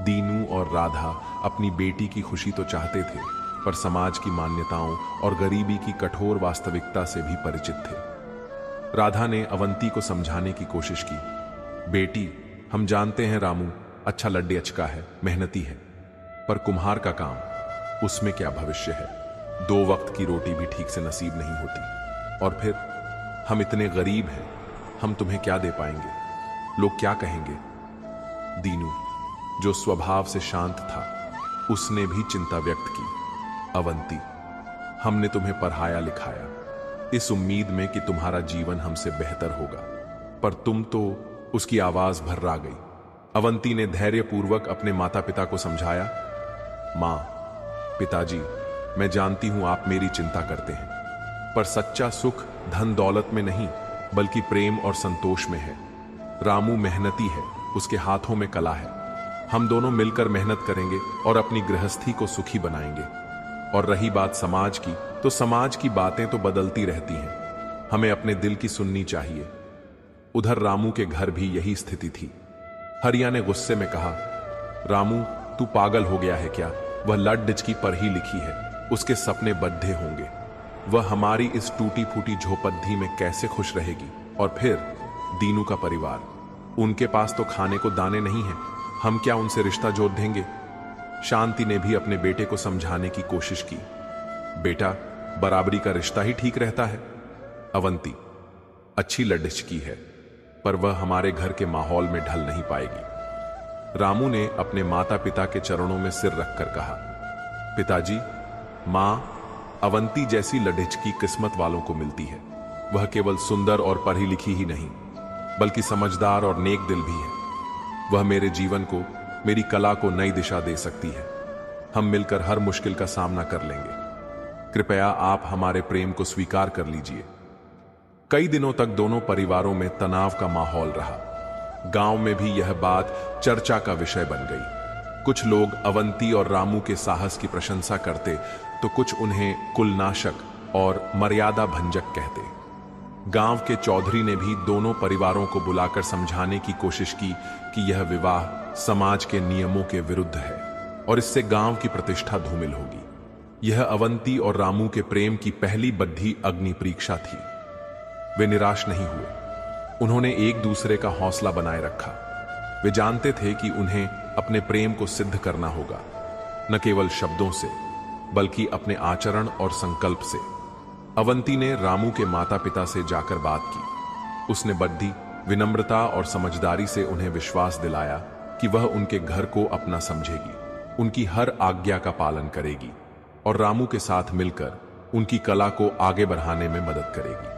दीनू और राधा अपनी बेटी की खुशी तो चाहते थे, पर समाज की मान्यताओं और गरीबी की कठोर वास्तविकता से भी परिचित थे। राधा ने अवंती को समझाने की कोशिश की। बेटी, हम जानते हैं रामू अच्छा लड्डू है, मेहनती है, पर कुम्हार का काम, उसमें क्या भविष्य है? 2 वक्त की रोटी भी ठीक से नसीब नहीं होती। और फिर हम इतने गरीब हैं, हम तुम्हें क्या दे पाएंगे? लोग क्या कहेंगे? दीनू, जो स्वभाव से शांत था, उसने भी चिंता व्यक्त की। अवंती, हमने तुम्हें पढ़ाया लिखाया इस उम्मीद में कि तुम्हारा जीवन हमसे बेहतर होगा, पर तुम तो। उसकी आवाज भर्रा गई। अवंती ने धैर्यपूर्वक अपने माता पिता को समझाया। मां, पिताजी, मैं जानती हूं आप मेरी चिंता करते हैं, पर सच्चा सुख धन दौलत में नहीं, बल्कि प्रेम और संतोष में है। रामू मेहनती है, उसके हाथों में कला है। हम दोनों मिलकर मेहनत करेंगे और अपनी गृहस्थी को सुखी बनाएंगे। और रही बात समाज की, तो समाज की बातें तो बदलती रहती हैं, हमें अपने दिल की सुननी चाहिए। उधर रामू के घर भी यही स्थिति थी। हरिया ने गुस्से में कहा, रामू, तू पागल हो गया है क्या? वह लड्डू की पर ही लिखी है, उसके सपने बद्दे होंगे। वह हमारी इस टूटी फूटी झोपड़ी में कैसे खुश रहेगी? और फिर दीनू का परिवार, उनके पास तो खाने को दाने नहीं हैं, हम क्या उनसे रिश्ता जोड़ देंगे? शांति ने भी अपने बेटे को समझाने की कोशिश की। बेटा, बराबरी का रिश्ता ही ठीक रहता है। अवंती, अच्छी लड्डू है, पर वह हमारे घर के माहौल में ढल नहीं पाएगी। रामू ने अपने माता पिता के चरणों में सिर रखकर कहा, पिताजी, मां, अवंती जैसी लड्डू की किस्मत वालों को मिलती है। वह केवल सुंदर और पढ़ी लिखी ही नहीं, बल्कि समझदार और नेक दिल भी है। वह मेरे जीवन को, मेरी कला को नई दिशा दे सकती है। हम मिलकर हर मुश्किल का सामना कर लेंगे। कृपया आप हमारे प्रेम को स्वीकार कर लीजिए। कई दिनों तक दोनों परिवारों में तनाव का माहौल रहा। गांव में भी यह बात चर्चा का विषय बन गई। कुछ लोग अवंती और रामू के साहस की प्रशंसा करते, तो कुछ उन्हें कुलनाशक और मर्यादा भंजक कहते। गांव के चौधरी ने भी दोनों परिवारों को बुलाकर समझाने की कोशिश की कि यह विवाह समाज के नियमों के विरुद्ध है और इससे गांव की प्रतिष्ठा धूमिल होगी। यह अवंती और रामू के प्रेम की पहली बद्धी अग्नि परीक्षा थी। वे निराश नहीं हुए। उन्होंने एक दूसरे का हौसला बनाए रखा। वे जानते थे कि उन्हें अपने प्रेम को सिद्ध करना होगा, न केवल शब्दों से, बल्कि अपने आचरण और संकल्प से। अवंती ने रामू के माता पिता से जाकर बात की। उसने बड़ी विनम्रता और समझदारी से उन्हें विश्वास दिलाया कि वह उनके घर को अपना समझेगी, उनकी हर आज्ञा का पालन करेगी और रामू के साथ मिलकर उनकी कला को आगे बढ़ाने में मदद करेगी।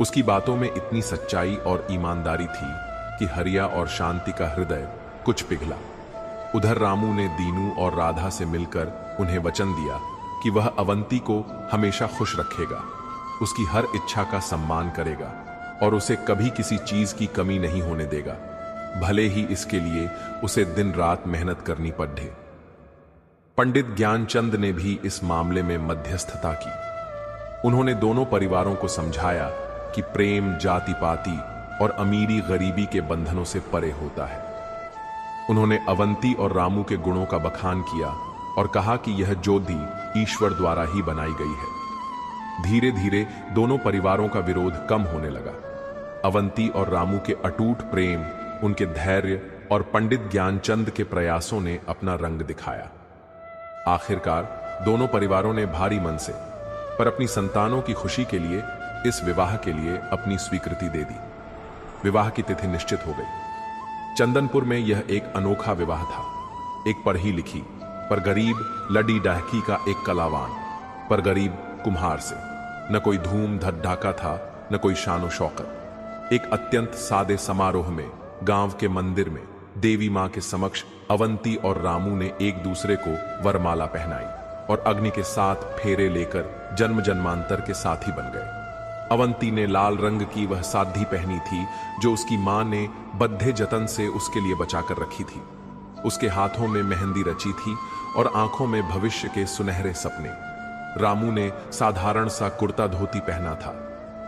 उसकी बातों में इतनी सच्चाई और ईमानदारी थी कि हरिया और शांति का हृदय कुछ पिघला। उधर रामू ने दीनू और राधा से मिलकर उन्हें वचन दिया कि वह अवंती को हमेशा खुश रखेगा, उसकी हर इच्छा का सम्मान करेगा और उसे कभी किसी चीज की कमी नहीं होने देगा, भले ही इसके लिए उसे दिन रात मेहनत करनी पड़े। पंडित ज्ञानचंद ने भी इस मामले में मध्यस्थता की। उन्होंने दोनों परिवारों को समझाया कि प्रेम जाति पाति और अमीरी गरीबी के बंधनों से परे होता है। उन्होंने अवंती और रामू के गुणों का बखान किया और कहा कि यह ज्योति ईश्वर द्वारा ही बनाई गई है। धीरे धीरे दोनों परिवारों का विरोध कम होने लगा। अवंती और रामू के अटूट प्रेम, उनके धैर्य और पंडित ज्ञानचंद के प्रयासों ने अपना रंग दिखाया। आखिरकार दोनों परिवारों ने भारी मन से पर अपनी संतानों की खुशी के लिए इस विवाह के लिए अपनी स्वीकृति दे दी। विवाह की तिथि निश्चित हो गई। चंदनपुर में यह एक अनोखा विवाह था। एक पढ़ी लिखी पर गरीब लडी डाहकी का एक कलावान पर गरीब कुम्हार से। न कोई धूम धड़ाका था, न कोई शानो शौकत। एक अत्यंत सादे समारोह में गांव के मंदिर में देवी मां के समक्ष अवंती और रामू ने एक दूसरे को वरमाला पहनाई और अग्नि के 7 फेरे लेकर जन्म जन्मांतर के साथी बन गए। अवंती ने लाल रंग की वह साधी पहनी थी जो उसकी मां ने बद्धे जतन से उसके लिए बचाकर रखी थी। उसके हाथों में मेहंदी रची थी और आंखों में भविष्य के सुनहरे सपने। रामू ने साधारण सा कुर्ता धोती पहना था,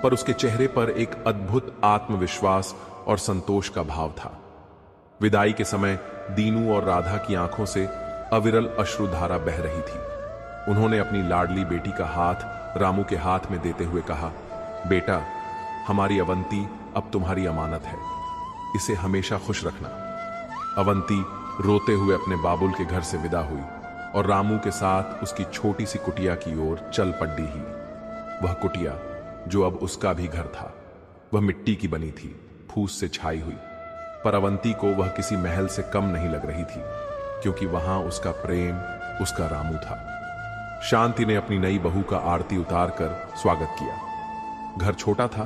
पर उसके चेहरे पर एक अद्भुत आत्मविश्वास और संतोष का भाव था। विदाई के समय दीनू और राधा की आंखों से अविरल अश्रुधारा बह रही थी। उन्होंने अपनी लाडली बेटी का हाथ रामू के हाथ में देते हुए कहा, बेटा, हमारी अवंती अब तुम्हारी अमानत है, इसे हमेशा खुश रखना। अवंती रोते हुए अपने बाबुल के घर से विदा हुई और रामू के साथ उसकी छोटी सी कुटिया की ओर चल पड़ी ही। वह कुटिया, जो अब उसका भी घर था, वह मिट्टी की बनी थी, फूस से छाई हुई, पर अवंती को वह किसी महल से कम नहीं लग रही थी, क्योंकि वहां उसका प्रेम, उसका रामू था। शांति ने अपनी नई बहू का आरती उतार कर स्वागत किया। घर छोटा था,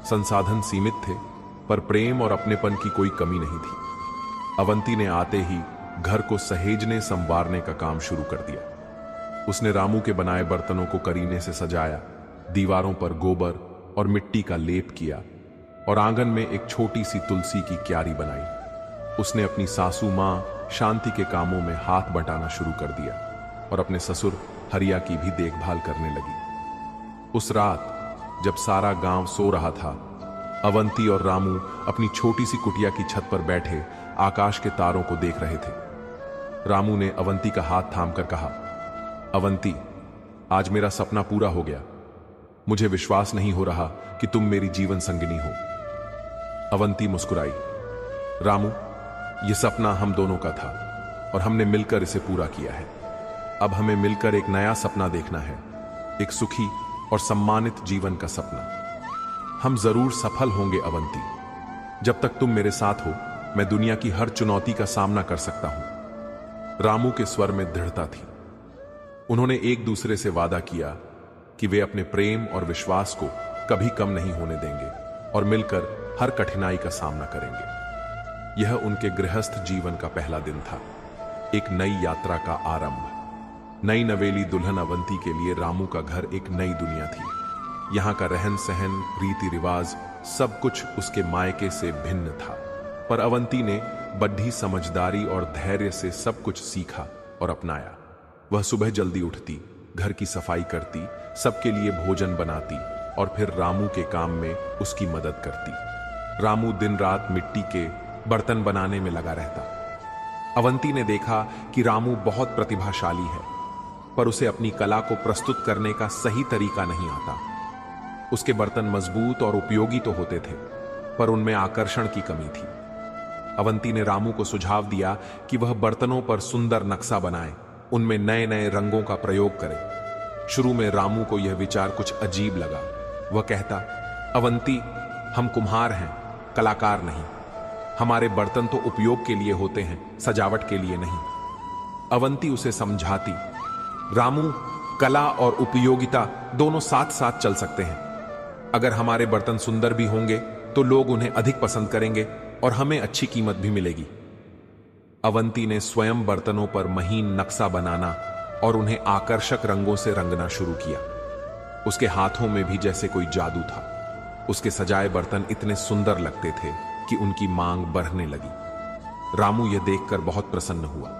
संसाधन सीमित थे, पर प्रेम और अपनेपन की कोई कमी नहीं थी। अवंती ने आते ही घर को सहेजने संवारने का काम शुरू कर दिया। उसने रामू के बनाए बर्तनों को करीने से सजाया, दीवारों पर गोबर और मिट्टी का लेप किया और आंगन में एक छोटी सी तुलसी की क्यारी बनाई। उसने अपनी सासू मां शांति के कामों में हाथ बटाना शुरू कर दिया और अपने ससुर हरिया की भी देखभाल करने लगी। उस रात जब सारा गांव सो रहा था, अवंती और रामू अपनी छोटी सी कुटिया की छत पर बैठे आकाश के तारों को देख रहे थे। रामू ने अवंती का हाथ थामकर कहा, अवंती, आज मेरा सपना पूरा हो गया। मुझे विश्वास नहीं हो रहा कि तुम मेरी जीवन संगिनी हो। अवंती मुस्कुराई, रामू, यह सपना हम दोनों का था और हमने मिलकर इसे पूरा किया है। अब हमें मिलकर एक नया सपना देखना है, एक सुखी और सम्मानित जीवन का सपना। हम जरूर सफल होंगे अवंती। जब तक तुम मेरे साथ हो, मैं दुनिया की हर चुनौती का सामना कर सकता हूं। रामू के स्वर में दृढ़ता थी। उन्होंने एक दूसरे से वादा किया कि वे अपने प्रेम और विश्वास को कभी कम नहीं होने देंगे और मिलकर हर कठिनाई का सामना करेंगे। यह उनके गृहस्थ जीवन का पहला दिन था, एक नई यात्रा का आरंभ। नई नवेली दुल्हन अवंती के लिए रामू का घर एक नई दुनिया थी। यहां का रहन सहन, रीति रिवाज, सब कुछ उसके मायके से भिन्न था। पर अवंती ने बड़ी समझदारी और धैर्य से सब कुछ सीखा और अपनाया। वह सुबह जल्दी उठती, घर की सफाई करती, सबके लिए भोजन बनाती और फिर रामू के काम में उसकी मदद करती। रामू दिन रात मिट्टी के बर्तन बनाने में लगा रहता। अवंती ने देखा कि रामू बहुत प्रतिभाशाली है, पर उसे अपनी कला को प्रस्तुत करने का सही तरीका नहीं आता। उसके बर्तन मजबूत और उपयोगी तो होते थे, पर उनमें आकर्षण की कमी थी। अवंती ने रामू को सुझाव दिया कि वह बर्तनों पर सुंदर नक्शा बनाए, उनमें नए नए रंगों का प्रयोग करे। शुरू में रामू को यह विचार कुछ अजीब लगा। वह कहता, अवंती, हम कुम्हार हैं, कलाकार नहीं। हमारे बर्तन तो उपयोग के लिए होते हैं, सजावट के लिए नहीं। अवंती उसे समझाती, रामू, कला और उपयोगिता दोनों साथ साथ चल सकते हैं। अगर हमारे बर्तन सुंदर भी होंगे तो लोग उन्हें अधिक पसंद करेंगे और हमें अच्छी कीमत भी मिलेगी। अवंती ने स्वयं बर्तनों पर महीन नक्शा बनाना और उन्हें आकर्षक रंगों से रंगना शुरू किया। उसके हाथों में भी जैसे कोई जादू था। उसके सजाए बर्तन इतने सुंदर लगते थे कि उनकी मांग बढ़ने लगी। रामू यह देखकर बहुत प्रसन्न हुआ।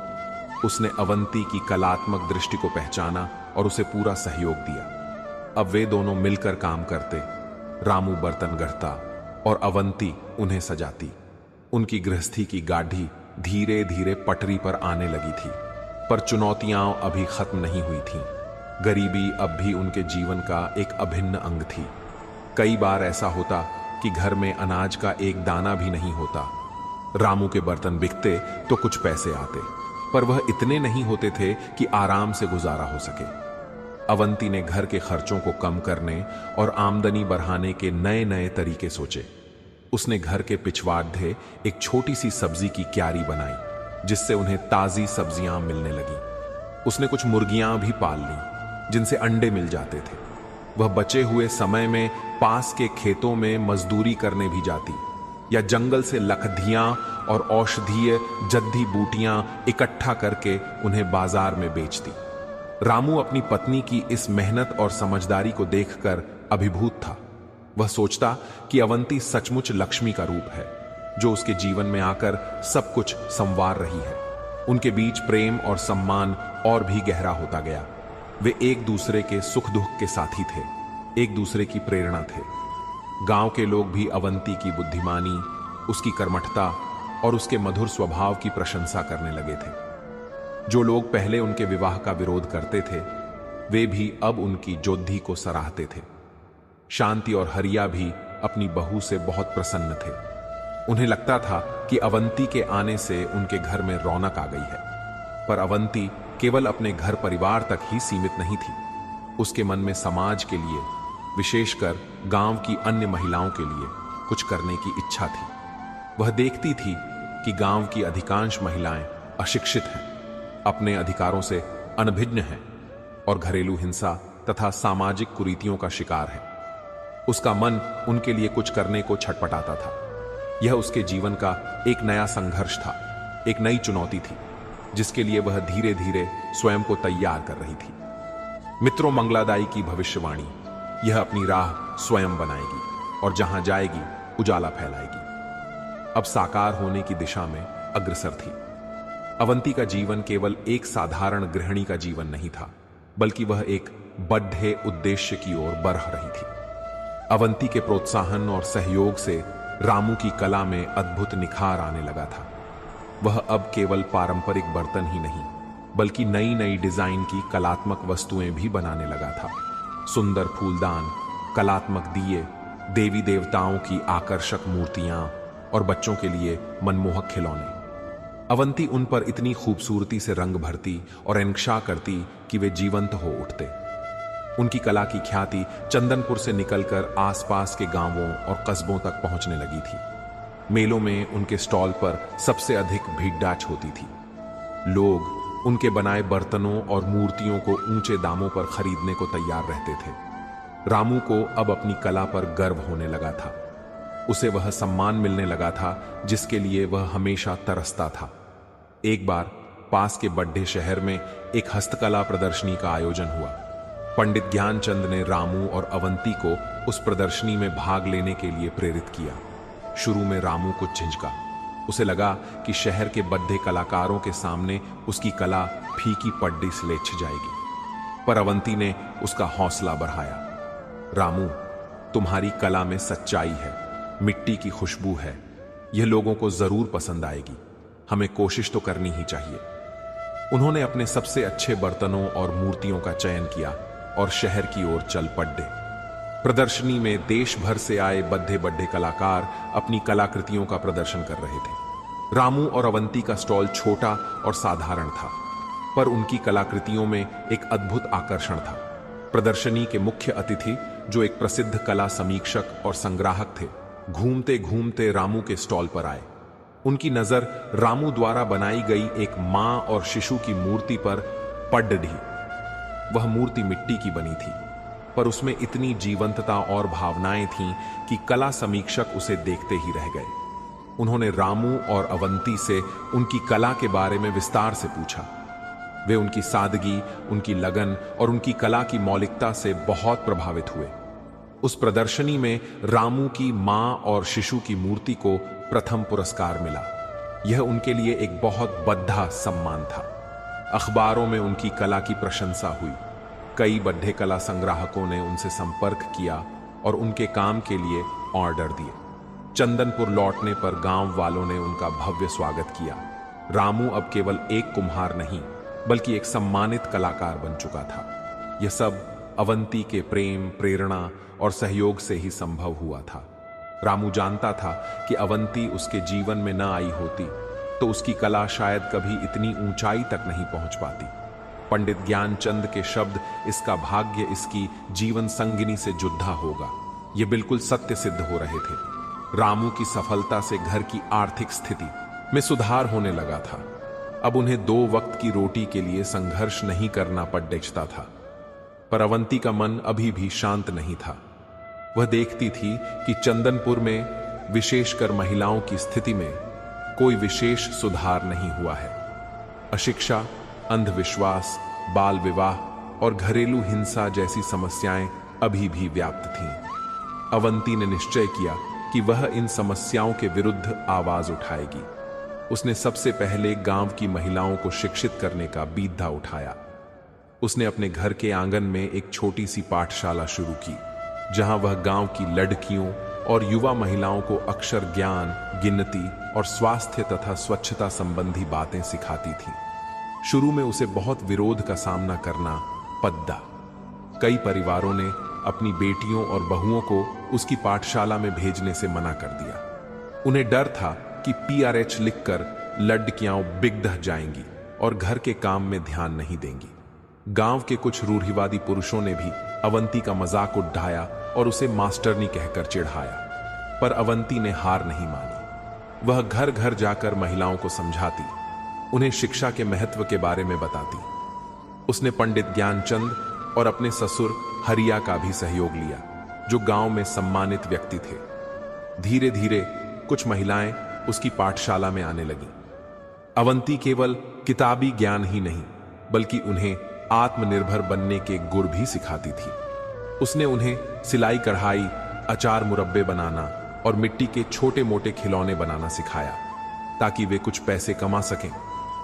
उसने अवंती की कलात्मक दृष्टि को पहचाना और उसे पूरा सहयोग दिया। अब वे दोनों मिलकर काम करते। रामू बर्तन गढ़ता और अवंती उन्हें सजाती। उनकी गृहस्थी की गाढ़ी धीरे धीरे पटरी पर आने लगी थी, पर चुनौतियां अभी खत्म नहीं हुई थीं। गरीबी अब भी उनके जीवन का एक अभिन्न अंग थी। कई बार ऐसा होता कि घर में अनाज का एक दाना भी नहीं होता। रामू के बर्तन बिकते तो कुछ पैसे आते, पर वह इतने नहीं होते थे कि आराम से गुजारा हो सके। अवंती ने घर के खर्चों को कम करने और आमदनी बढ़ाने के नए नए तरीके सोचे। उसने घर के पिछवाड़े एक छोटी सी सब्जी की क्यारी बनाई, जिससे उन्हें ताजी सब्जियां मिलने लगी। उसने कुछ मुर्गियां भी पाल ली, जिनसे अंडे मिल जाते थे। वह बचे हुए समय में पास के खेतों में मजदूरी करने भी जाती, या जंगल से लकड़ियां और औषधीय जद्दी बूटियां इकट्ठा करके उन्हें बाजार में बेचती। रामू अपनी पत्नी की इस मेहनत और समझदारी को देखकर अभिभूत था। वह सोचता कि अवंती सचमुच लक्ष्मी का रूप है, जो उसके जीवन में आकर सब कुछ संवार रही है। उनके बीच प्रेम और सम्मान और भी गहरा होता गया। वे एक दूसरे के सुख दुख के साथी थे, एक दूसरे की प्रेरणा थे। गांव के लोग भी अवंती की बुद्धिमानी, उसकी कर्मठता और उसके मधुर स्वभाव की प्रशंसा करने लगे थे। जो लोग पहले उनके विवाह का विरोध करते थे, वे भी अब उनकी जोधी को सराहते थे। शांति और हरिया भी अपनी बहू से बहुत प्रसन्न थे। उन्हें लगता था कि अवंती के आने से उनके घर में रौनक आ गई है। पर अवंती केवल अपने घर परिवार तक ही सीमित नहीं थी। उसके मन में समाज के लिए, विशेषकर गांव की अन्य महिलाओं के लिए कुछ करने की इच्छा थी। वह देखती थी कि गांव की अधिकांश महिलाएं अशिक्षित हैं, अपने अधिकारों से अनभिज्ञ हैं और घरेलू हिंसा तथा सामाजिक कुरीतियों का शिकार है। उसका मन उनके लिए कुछ करने को छटपटाता था। यह उसके जीवन का एक नया संघर्ष था, एक नई चुनौती थी, जिसके लिए वह धीरे धीरे स्वयं को तैयार कर रही थी। मित्रों, मंगलादाई की भविष्यवाणी, यह अपनी राह स्वयं बनाएगी और जहां जाएगी उजाला फैलाएगी, अब साकार होने की दिशा में अग्रसर थी। अवंती का जीवन केवल एक साधारण गृहिणी का जीवन नहीं था, बल्कि वह एक बड़े उद्देश्य की ओर बढ़ रही थी। अवंती के प्रोत्साहन और सहयोग से रामू की कला में अद्भुत निखार आने लगा था। वह अब केवल पारंपरिक बर्तन ही नहीं, बल्कि नई नई डिजाइन की कलात्मक वस्तुएं भी बनाने लगा था। सुंदर फूलदान, कलात्मक दिए, देवी देवताओं की आकर्षक मूर्तियां और बच्चों के लिए मनमोहक खिलौने। अवंती उन पर इतनी खूबसूरती से रंग भरती और इंक्षा करती कि वे जीवंत हो उठते। उनकी कला की ख्याति चंदनपुर से निकलकर आसपास के गांवों और कस्बों तक पहुंचने लगी थी। मेलों में उनके स्टॉल पर सबसे अधिक भीड़भाड़ होती थी। लोग उनके बनाए बर्तनों और मूर्तियों को ऊंचे दामों पर खरीदने को तैयार रहते थे। रामू को अब अपनी कला पर गर्व होने लगा था। उसे वह सम्मान मिलने लगा था जिसके लिए वह हमेशा तरसता था। एक बार पास के बड्ढे शहर में एक हस्तकला प्रदर्शनी का आयोजन हुआ। पंडित ज्ञानचंद ने रामू और अवंती को उस प्रदर्शनी में भाग लेने के लिए प्रेरित किया। शुरू में रामू कुछ झिझका। उसे लगा कि शहर के बड्ढे कलाकारों के सामने उसकी कला फीकी पड्डी से लेच जाएगी, पर अवंती ने उसका हौसला बढ़ाया। रामू, तुम्हारी कला में सच्चाई है, मिट्टी की खुशबू है, यह लोगों को जरूर पसंद आएगी। हमें कोशिश तो करनी ही चाहिए। उन्होंने अपने सबसे अच्छे बर्तनों और मूर्तियों का चयन किया और शहर की ओर चल पड़े। प्रदर्शनी में देश भर से आए बड्ढे बड्ढे कलाकार अपनी कलाकृतियों का प्रदर्शन कर रहे थे। रामू और अवंती का स्टॉल छोटा और साधारण था, पर उनकी कलाकृतियों में एक अद्भुत आकर्षण था। प्रदर्शनी के मुख्य अतिथि, जो एक प्रसिद्ध कला समीक्षक और संग्राहक थे, घूमते घूमते रामू के स्टॉल पर आए। उनकी नजर रामू द्वारा बनाई गई एक मां और शिशु की मूर्ति पर पड़ ढी। वह मूर्ति मिट्टी की बनी थी, पर उसमें इतनी जीवंतता और भावनाएं थीं कि कला समीक्षक उसे देखते ही रह गए। उन्होंने रामू और अवंती से उनकी कला के बारे में विस्तार से पूछा। वे उनकी सादगी, उनकी लगन और उनकी कला की मौलिकता से बहुत प्रभावित हुए। उस प्रदर्शनी में रामू की मां और शिशु की मूर्ति को प्रथम पुरस्कार मिला। यह उनके लिए एक बहुत बड़ा सम्मान था। अखबारों में उनकी कला की प्रशंसा हुई। कई बड़े कला संग्राहकों ने उनसे संपर्क किया और उनके काम के लिए ऑर्डर दिए। चंदनपुर लौटने पर गांव वालों ने उनका भव्य स्वागत किया। रामू अब केवल एक कुम्हार नहीं, बल्कि एक सम्मानित कलाकार बन चुका था। यह सब अवंती के प्रेम, प्रेरणा और सहयोग से ही संभव हुआ था। रामू जानता था कि अवंती उसके जीवन में न आई होती तो उसकी कला शायद कभी इतनी ऊंचाई तक नहीं पहुंच पाती। पंडित ज्ञानचंद के शब्द, इसका भाग्य इसकी जीवन संगिनी से जुड़ा होगा, ये बिल्कुल सत्य सिद्ध हो रहे थे। रामू की सफलता से घर की आर्थिक स्थिति में सुधार होने लगा था। अब उन्हें 2 वक्त की रोटी के लिए संघर्ष नहीं करना पड़ता था। पर अवंती का मन अभी भी शांत नहीं था। वह देखती थी कि चंदनपुर में, विशेषकर महिलाओं की स्थिति में, कोई विशेष सुधार नहीं हुआ है। अशिक्षा, अंधविश्वास, बाल विवाह और घरेलू हिंसा जैसी समस्याएं अभी भी व्याप्त थीं। अवंती ने निश्चय किया कि वह इन समस्याओं के विरुद्ध आवाज उठाएगी। उसने सबसे पहले गांव की महिलाओं को शिक्षित करने का बीड़ा उठाया। उसने अपने घर के आंगन में एक छोटी सी पाठशाला शुरू की, जहां वह गांव की लड़कियों और युवा महिलाओं को अक्षर ज्ञान, गिनती और स्वास्थ्य तथा स्वच्छता संबंधी बातें सिखाती थी। शुरू में उसे बहुत विरोध का सामना करना पड़ा। कई परिवारों ने अपनी बेटियों और बहुओं को उसकी पाठशाला में भेजने से मना कर दिया। उन्हें डर था कि PRH लिखकर लड़कियां बिगड़ जाएंगी और घर के काम में ध्यान नहीं देंगी। गांव के कुछ रूढ़िवादी पुरुषों ने भी अवंती का मजाक उड़ाया और उसे मास्टरनी कहकर चिढ़ाया। पर अवंती ने हार नहीं मानी। वह घर घर जाकर महिलाओं को समझाती, उन्हें शिक्षा के महत्व के बारे में बताती। उसने पंडित ज्ञानचंद और अपने ससुर हरिया का भी सहयोग लिया, जो गांव में सम्मानित व्यक्ति थे। धीरे धीरे कुछ महिलाएं उसकी पाठशाला में आने लगीं। अवंती केवल किताबी ज्ञान ही नहीं, बल्कि उन्हें आत्मनिर्भर बनने के गुर भी सिखाती थी। उसने उन्हें सिलाई कढ़ाई, अचार मुरब्बे बनाना और मिट्टी के छोटे मोटे खिलौने बनाना सिखाया, ताकि वे कुछ पैसे कमा सकें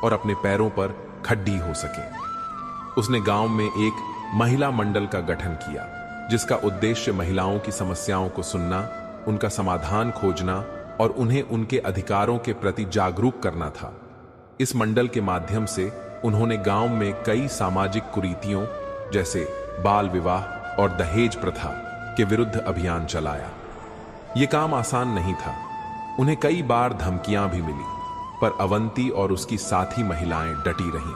और अपने पैरों पर खड़ी हो सकें। उसने गांव में एक महिला मंडल का गठन किया, जिसका उद्देश्य महिलाओं की समस्याओं को सुनना, उनका समाधान खोजना और उन्हें उनके अधिकारों के प्रति जागरूक करना था। इस मंडल के माध्यम से उन्होंने गांव में कई सामाजिक कुरीतियों जैसे बाल विवाह और दहेज प्रथा के विरुद्ध अभियान चलाया। यह काम आसान नहीं था। उन्हें कई बार धमकियां भी मिली, पर अवंती और उसकी साथी महिलाएं डटी रहीं।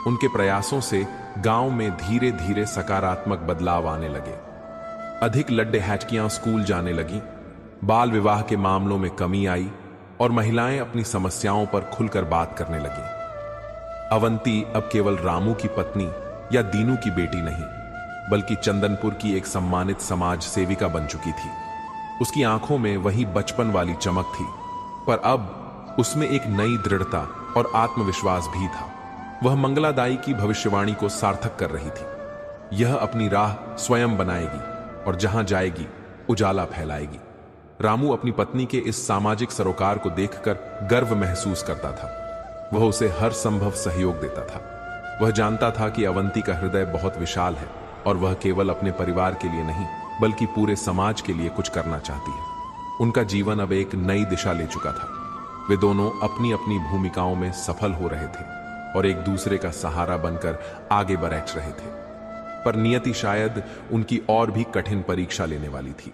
उनके प्रयासों से गांव में धीरे धीरे सकारात्मक बदलाव आने लगे। अधिक लड्डे हैचकियां स्कूल जाने लगीं, बाल विवाह के मामलों में कमी आई और महिलाएं अपनी समस्याओं पर खुलकर बात करने लगीं। अवंती अब केवल रामू की पत्नी या दीनू की बेटी नहीं, बल्कि चंदनपुर की एक सम्मानित समाज सेविका बन चुकी थी। उसकी आंखों में वही बचपन वाली चमक थी, पर अब उसमें एक नई दृढ़ता और आत्मविश्वास भी था। वह मंगलादायी की भविष्यवाणी को सार्थक कर रही थी। यह अपनी राह स्वयं बनाएगी और जहां जाएगी उजाला फैलाएगी। रामू अपनी पत्नी के इस सामाजिक सरोकार को देखकर गर्व महसूस करता था। वह उसे हर संभव सहयोग देता था। वह जानता था कि अवंती का हृदय बहुत विशाल है और वह केवल अपने परिवार के लिए नहीं, बल्कि पूरे समाज के लिए कुछ करना चाहती है। उनका जीवन अब एक नई दिशा ले चुका था। वे दोनों अपनी अपनी भूमिकाओं में सफल हो रहे थे और एक दूसरे का सहारा बनकर आगे बढ़ रहे थे। पर नियति शायद उनकी और भी कठिन परीक्षा लेने वाली थी।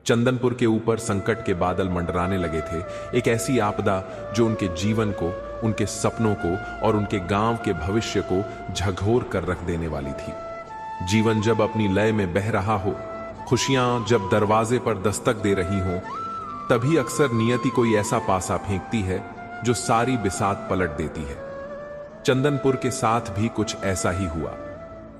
चंदनपुर के ऊपर संकट के बादल मंडराने लगे थे, एक ऐसी आपदा जो उनके जीवन को, उनके सपनों को और उनके गांव के भविष्य को झकझोर कर रख देने वाली थी। जीवन जब अपनी लय में बह रहा हो, खुशियां जब दरवाजे पर दस्तक दे रही हों, तभी अक्सर नियति कोई ऐसा पासा फेंकती है जो सारी बिसात पलट देती है। चंदनपुर के साथ भी कुछ ऐसा ही हुआ।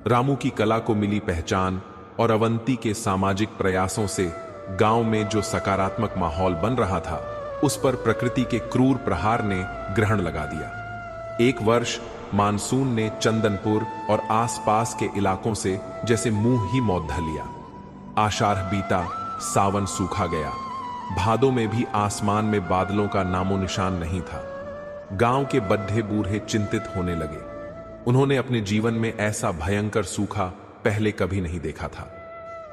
रामू की कला को मिली पहचान और अवंती के सामाजिक प्रयासों से गांव में जो सकारात्मक माहौल बन रहा था, उस पर प्रकृति के क्रूर प्रहार ने ग्रहण लगा दिया। एक वर्ष मानसून ने चंदनपुर और आसपास के इलाकों से जैसे मुंह ही मौत ढा लिया। आषाढ़ बीता, सावन सूखा गया। भादों में भी आसमान में बादलों का नामो निशान नहीं था। गांव के बड्ढे बूढ़े चिंतित होने लगे। उन्होंने अपने जीवन में ऐसा भयंकर सूखा पहले कभी नहीं देखा था।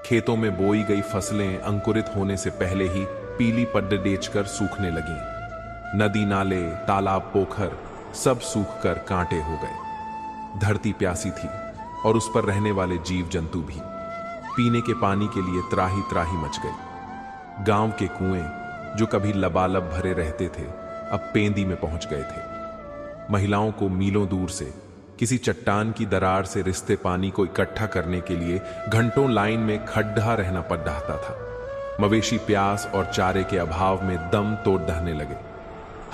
खेतों में बोई गई फसलें अंकुरित होने से पहले ही पीली पड्ड डेचकर सूखने लगीं। नदी नाले, तालाब, पोखर सब सूखकर कांटे हो गए। धरती प्यासी थी और उस पर रहने वाले जीव जंतु भी। पीने के पानी के लिए त्राही त्राही मच गई। गांव के कुएं जो कभी लबालब भरे रहते थे, अब पेंदी में पहुंच गए थे। महिलाओं को मीलों दूर से किसी चट्टान की दरार से रिश्ते पानी को इकट्ठा करने के लिए घंटों लाइन में खड्डा रहना पड़ रहा था। मवेशी प्यास और चारे के अभाव में दम तोड़ दहने लगे।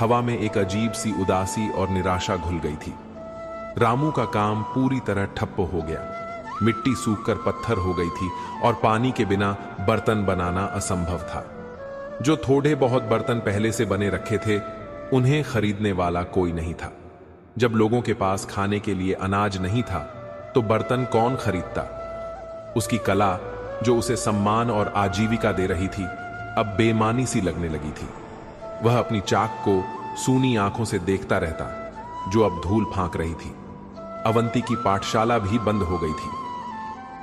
हवा में एक अजीब सी उदासी और निराशा घुल गई थी। रामू का काम पूरी तरह ठप्प हो गया। मिट्टी सूखकर पत्थर हो गई थी और पानी के बिना बर्तन बनाना असंभव था। जो थोड़े बहुत बर्तन पहले से बने रखे थे, उन्हें खरीदने वाला कोई नहीं था। जब लोगों के पास खाने के लिए अनाज नहीं था, तो बर्तन कौन खरीदता? उसकी कला जो उसे सम्मान और आजीविका दे रही थी, अब बेमानी सी लगने लगी थी। वह अपनी चाक को सूनी आंखों से देखता रहता, जो अब धूल फांक रही थी। अवंती की पाठशाला भी बंद हो गई थी।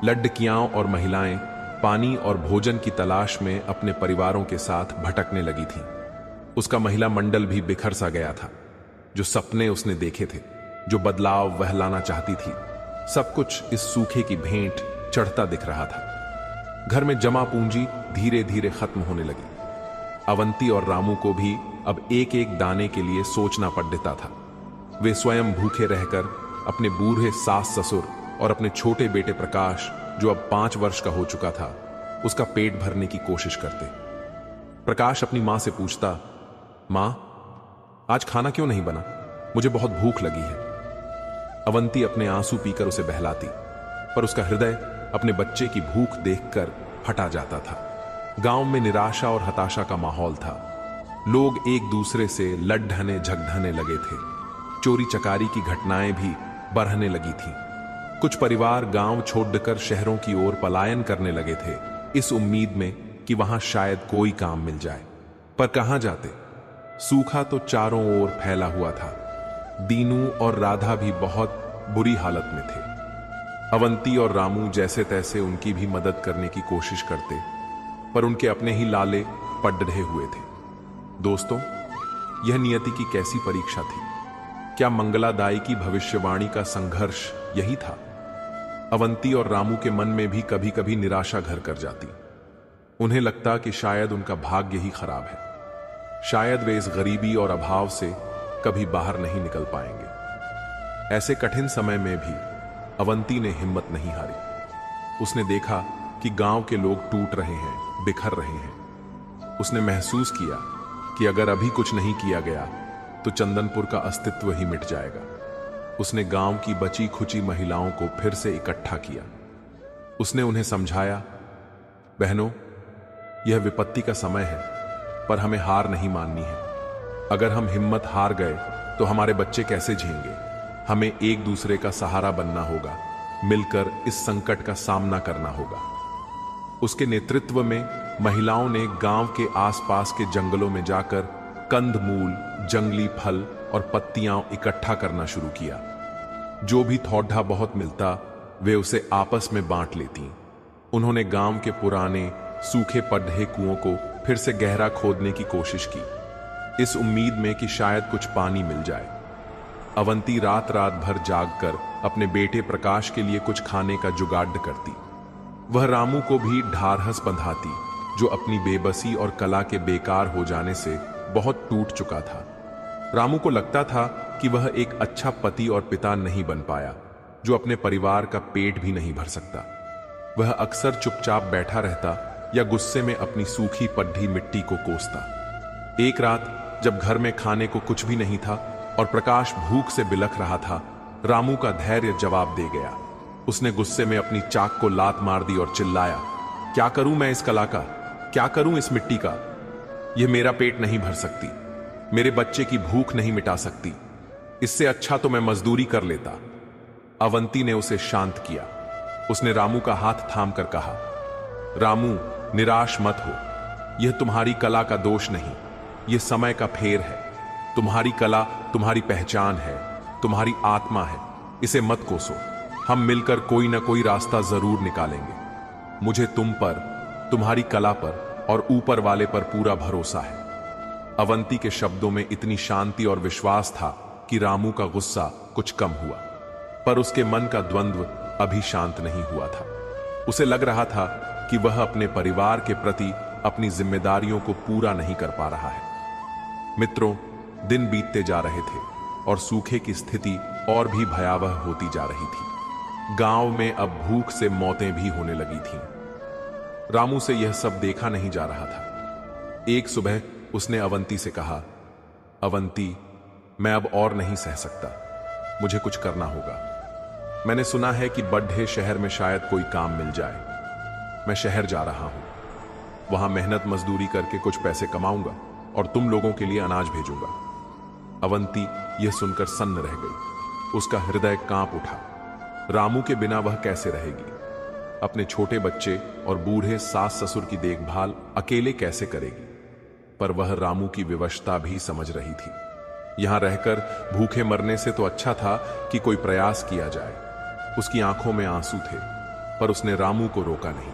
लड्डकियां और महिलाएं पानी और भोजन की तलाश में अपने परिवारों के साथ भटकने लगी थीं। उसका महिला मंडल भी बिखर सा गया था। जो सपने उसने देखे थे, जो बदलाव वह लाना चाहती थी, सब कुछ इस सूखे की भेंट चढ़ता दिख रहा था। घर में जमा पूंजी धीरे धीरे खत्म होने लगी। अवंती और रामू को भी अब एक एक दाने के लिए सोचना पड़ देता था। वे स्वयं भूखे रहकर अपने बूढ़े सास ससुर और अपने छोटे बेटे प्रकाश, जो अब 5 वर्ष का हो चुका था, उसका पेट भरने की कोशिश करते। प्रकाश अपनी मां से पूछता, मां, आज खाना क्यों नहीं बना? मुझे बहुत भूख लगी है। अवंती अपने आंसू पीकर उसे बहलाती, पर उसका हृदय अपने बच्चे की भूख देखकर फटा जाता था। गांव में निराशा और हताशा का माहौल था। लोग एक दूसरे से लड्ढने झगड़ने लगे थे। चोरी चकारी की घटनाएं भी बढ़ने लगी थीं। कुछ परिवार गांव छोड़कर शहरों की ओर पलायन करने लगे थे, इस उम्मीद में कि वहां शायद कोई काम मिल जाए। पर कहां जाते? सूखा तो चारों ओर फैला हुआ था। दीनू और राधा भी बहुत बुरी हालत में थे। अवंती और रामू जैसे तैसे उनकी भी मदद करने की कोशिश करते, पर उनके अपने ही लाले पड्ढे हुए थे। दोस्तों, यह नियति की कैसी परीक्षा थी? क्या मंगलादायी की भविष्यवाणी का संघर्ष यही था? अवंती और रामू के मन में भी कभी कभी निराशा घर कर जाती। उन्हें लगता कि शायद उनका भाग्य ही खराब है। शायद वे इस गरीबी और अभाव से कभी बाहर नहीं निकल पाएंगे। ऐसे कठिन समय में भी अवंती ने हिम्मत नहीं हारी। उसने देखा कि गांव के लोग टूट रहे हैं, बिखर रहे हैं। उसने महसूस किया कि अगर अभी कुछ नहीं किया गया तो चंदनपुर का अस्तित्व ही मिट जाएगा। उसने गांव की बची खुची महिलाओं को फिर से इकट्ठा किया। उसने उन्हें समझाया, बहनों, यह विपत्ति का समय है, पर हमें हार नहीं माननी है। अगर हम हिम्मत हार गए तो हमारे बच्चे कैसे जिएंगे? हमें एक दूसरे का सहारा बनना होगा, मिलकर इस संकट का सामना करना होगा। उसके नेतृत्व में महिलाओं ने गांव के आसपास के जंगलों में जाकर कंदमूल, जंगली फल और पत्तियां इकट्ठा करना शुरू किया। जो भी थोड़ा बहुत मिलता, वे उसे आपस में बांट लेती। उन्होंने गांव के पुराने सूखे पड्ढे कुओं को फिर से गहरा खोदने की कोशिश की, इस उम्मीद में कि शायद कुछ पानी मिल जाए। अवंती रात रात भर जागकर अपने बेटे प्रकाश के लिए कुछ खाने का जुगाड़ करती। वह रामू को भी ढारहस बंधाती, जो अपनी बेबसी और कला के बेकार हो जाने से बहुत टूट चुका था। रामू को लगता था कि वह एक अच्छा पति और पिता नहीं बन पाया, जो अपने परिवार का पेट भी नहीं भर सकता। वह अक्सर चुपचाप बैठा रहता या गुस्से में अपनी सूखी पड्ढी मिट्टी को कोसता। एक रात जब घर में खाने को कुछ भी नहीं था और प्रकाश भूख से बिलख रहा था, रामू का धैर्य जवाब दे गया। उसने गुस्से में अपनी चाक को लात मार दी और चिल्लाया, क्या करूं मैं इस कला का? क्या करूं इस मिट्टी का? यह मेरा पेट नहीं भर सकती, मेरे बच्चे की भूख नहीं मिटा सकती। इससे अच्छा तो मैं मजदूरी कर लेता। अवंती ने उसे शांत किया। उसने रामू का हाथ थाम कर कहा, रामू, निराश मत हो। यह तुम्हारी कला का दोष नहीं, यह समय का फेर है। तुम्हारी कला तुम्हारी पहचान है, तुम्हारी आत्मा है। इसे मत कोसो। हम मिलकर कोई ना कोई रास्ता जरूर निकालेंगे। मुझे तुम पर, तुम्हारी कला पर और ऊपर वाले पर पूरा भरोसा है। अवंती के शब्दों में इतनी शांति और विश्वास था कि रामू का गुस्सा कुछ कम हुआ, पर उसके मन का द्वंद्व अभी शांत नहीं हुआ था। उसे लग रहा था कि वह अपने परिवार के प्रति अपनी जिम्मेदारियों को पूरा नहीं कर पा रहा है। मित्रों, दिन बीतते जा रहे थे और सूखे की स्थिति और भी भयावह होती जा रही थी। गांव में अब भूख से मौतें भी होने लगी थीं। रामू से यह सब देखा नहीं जा रहा था। एक सुबह उसने अवंती से कहा, अवंती, मैं अब और नहीं सह सकता, मुझे कुछ करना होगा। मैंने सुना है कि बड्ढे शहर में शायद कोई काम मिल जाए। मैं शहर जा रहा हूं, वहां मेहनत मजदूरी करके कुछ पैसे कमाऊंगा और तुम लोगों के लिए अनाज भेजूंगा। अवंती यह सुनकर सन्न रह गई। उसका हृदय कांप उठा। रामू के बिना वह कैसे रहेगी? अपने छोटे बच्चे और बूढ़े सास ससुर की देखभाल अकेले कैसे करेगी? पर वह रामू की विवशता भी समझ रही थी। यहां रहकर भूखे मरने से तो अच्छा था कि कोई प्रयास किया जाए। उसकी आंखों में आंसू थे, पर उसने रामू को रोका नहीं।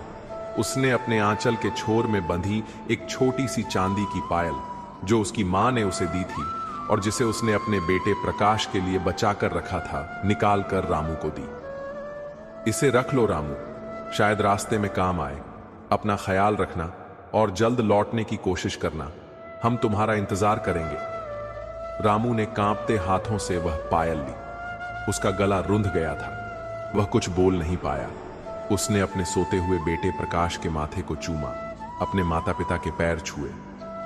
उसने अपने आंचल के छोर में बंधी एक छोटी सी चांदी की पायल, जो उसकी मां ने उसे दी थी और जिसे उसने अपने बेटे प्रकाश के लिए बचाकर रखा था, निकालकर रामू को दी। इसे रख लो रामू, शायद रास्ते में काम आए। अपना ख्याल रखना और जल्द लौटने की कोशिश करना। हम तुम्हारा इंतजार करेंगे। रामू ने कांपते हाथों से वह पायल ली। उसका गला रुंध गया था। वह कुछ बोल नहीं पाया। उसने अपने सोते हुए बेटे प्रकाश के माथे को चूमा, अपने माता पिता के पैर छुए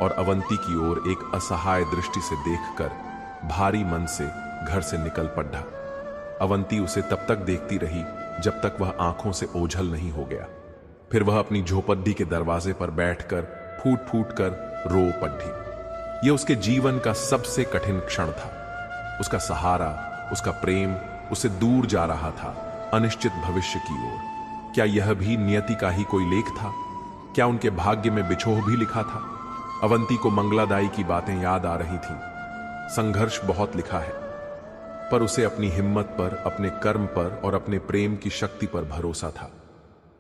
और अवंती की ओर एक असहाय दृष्टि से देखकर भारी मन से घर से निकल पड़ा। अवंती उसे तब तक देखती रही जब तक वह आंखों से ओझल नहीं हो गया। फिर वह अपनी झोपड़ी के दरवाजे पर बैठकर फूट फूट कर रो पड़ी। यह उसके जीवन का सबसे कठिन क्षण था। उसका सहारा, उसका प्रेम उसे दूर जा रहा था, अनिश्चित भविष्य की ओर। क्या यह भी नियति का ही कोई लेख था? क्या उनके भाग्य में बिछोह भी लिखा था? अवंती को मंगलादाई की बातें याद आ रही थीं। संघर्ष बहुत लिखा है, पर उसे अपनी हिम्मत पर, अपने कर्म पर और अपने प्रेम की शक्ति पर भरोसा था।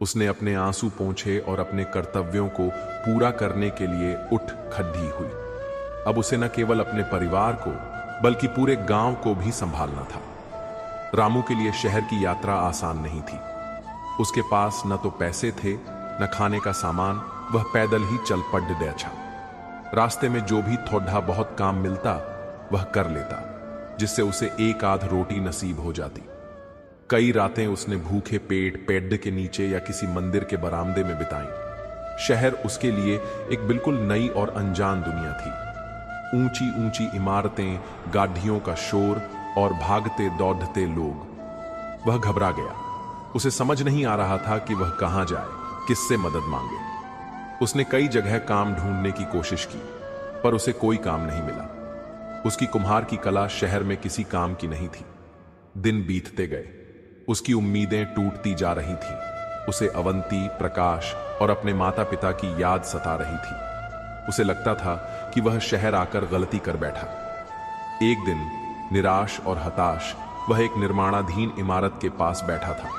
उसने अपने आंसू पोंछे और अपने कर्तव्यों को पूरा करने के लिए उठ खड़ी हुई। अब उसे न केवल अपने परिवार को बल्कि पूरे गांव को भी संभालना था। रामू के लिए शहर की यात्रा आसान नहीं थी। उसके पास न तो पैसे थे, न खाने का सामान। वह पैदल ही चल पड़ था। रास्ते में जो भी थोड़ा बहुत काम मिलता वह कर लेता, जिससे उसे एक आध रोटी नसीब हो जाती। कई रातें उसने भूखे पेट पेड़ के नीचे या किसी मंदिर के बरामदे में बिताई। शहर उसके लिए एक बिल्कुल नई और अनजान दुनिया थी। ऊंची ऊंची इमारतें, गाड़ियों का शोर और भागते दौड़ते लोग। वह घबरा गया। उसे समझ नहीं आ रहा था कि वह कहां जाए, किससे मदद मांगे। उसने कई जगह काम ढूंढने की कोशिश की, पर उसे कोई काम नहीं मिला। उसकी कुम्हार की कला शहर में किसी काम की नहीं थी। दिन बीतते गए। उसकी उम्मीदें टूटती जा रही थीं। उसे अवंती, प्रकाश और अपने माता पिता की याद सता रही थी। उसे लगता था कि वह शहर आकर गलती कर बैठा। एक दिन निराश और हताश वह एक निर्माणाधीन इमारत के पास बैठा था।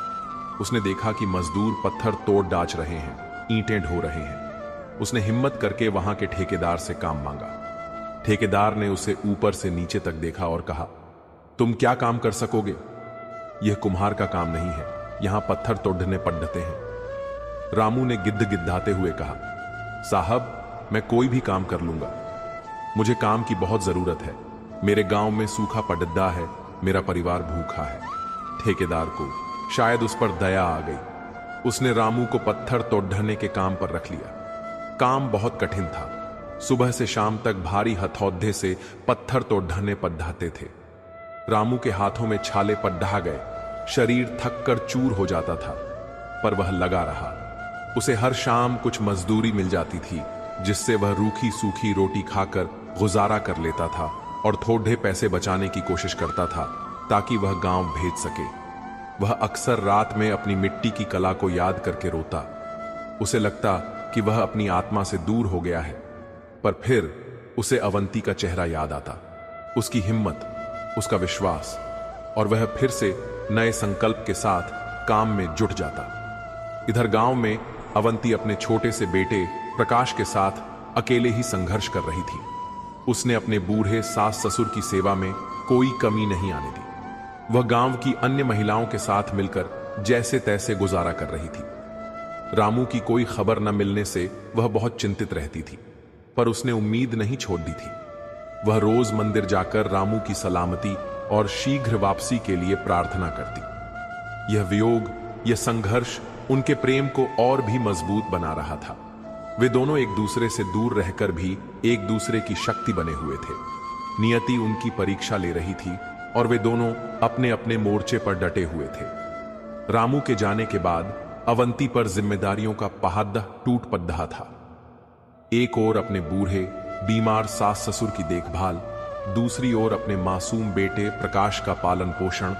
उसने देखा कि मजदूर पत्थर तोड़ डाच रहे हैं, ईंटें ढो रहे हैं। उसने हिम्मत करके वहां के ठेकेदार से काम मांगा। ठेकेदार ने उसे ऊपर से नीचे तक देखा और कहा, तुम क्या काम कर सकोगे? यह कुम्हार का काम नहीं है, यहां पत्थर तोड़ने पड़ते हैं। रामू ने गिद्ध गिद्धाते हुए कहा, साहब, मैं कोई भी काम कर लूंगा। मुझे काम की बहुत जरूरत है। मेरे गांव में सूखा पड़दा है, मेरा परिवार भूखा है। ठेकेदार को शायद उस पर दया आ गई। उसने रामू को पत्थर तोड़ने के काम पर रख लिया। काम बहुत कठिन था। सुबह से शाम तक भारी हथौड़े से पत्थर तोड़ने पड़ाते थे। रामू के हाथों में छाले पड़ गए। शरीर थक कर चूर हो जाता था, पर वह लगा रहा। उसे हर शाम कुछ मजदूरी मिल जाती थी, जिससे वह रूखी सूखी रोटी खाकर गुजारा कर लेता था और थोड़े पैसे बचाने की कोशिश करता था ताकि वह गांव भेज सके। वह अक्सर रात में अपनी मिट्टी की कला को याद करके रोता। उसे लगता कि वह अपनी आत्मा से दूर हो गया है, पर फिर उसे अवंती का चेहरा याद आता, उसकी हिम्मत, उसका विश्वास, और वह फिर से नए संकल्प के साथ काम में जुट जाता। इधर गांव में अवंती अपने छोटे से बेटे प्रकाश के साथ अकेले ही संघर्ष कर रही थी। उसने अपने बूढ़े सास ससुर की सेवा में कोई कमी नहीं आने दी। वह गांव की अन्य महिलाओं के साथ मिलकर जैसे तैसे गुजारा कर रही थी। रामू की कोई खबर न मिलने से वह बहुत चिंतित रहती थी, पर उसने उम्मीद नहीं छोड़ दी थी। वह रोज मंदिर जाकर रामू की सलामती और शीघ्र वापसी के लिए प्रार्थना करती। यह वियोग, यह संघर्ष उनके प्रेम को और भी मजबूत बना रहा था। वे दोनों एक दूसरे से दूर रहकर भी एक दूसरे की शक्ति बने हुए थे। नियति उनकी परीक्षा ले रही थी और वे दोनों अपने अपने मोर्चे पर डटे हुए थे। रामू के जाने के बाद अवंती पर जिम्मेदारियों का पहाड़ टूट पड़ा था। एक ओर अपने बूढ़े बीमार सास ससुर की देखभाल, दूसरी ओर अपने मासूम बेटे प्रकाश का पालन पोषण,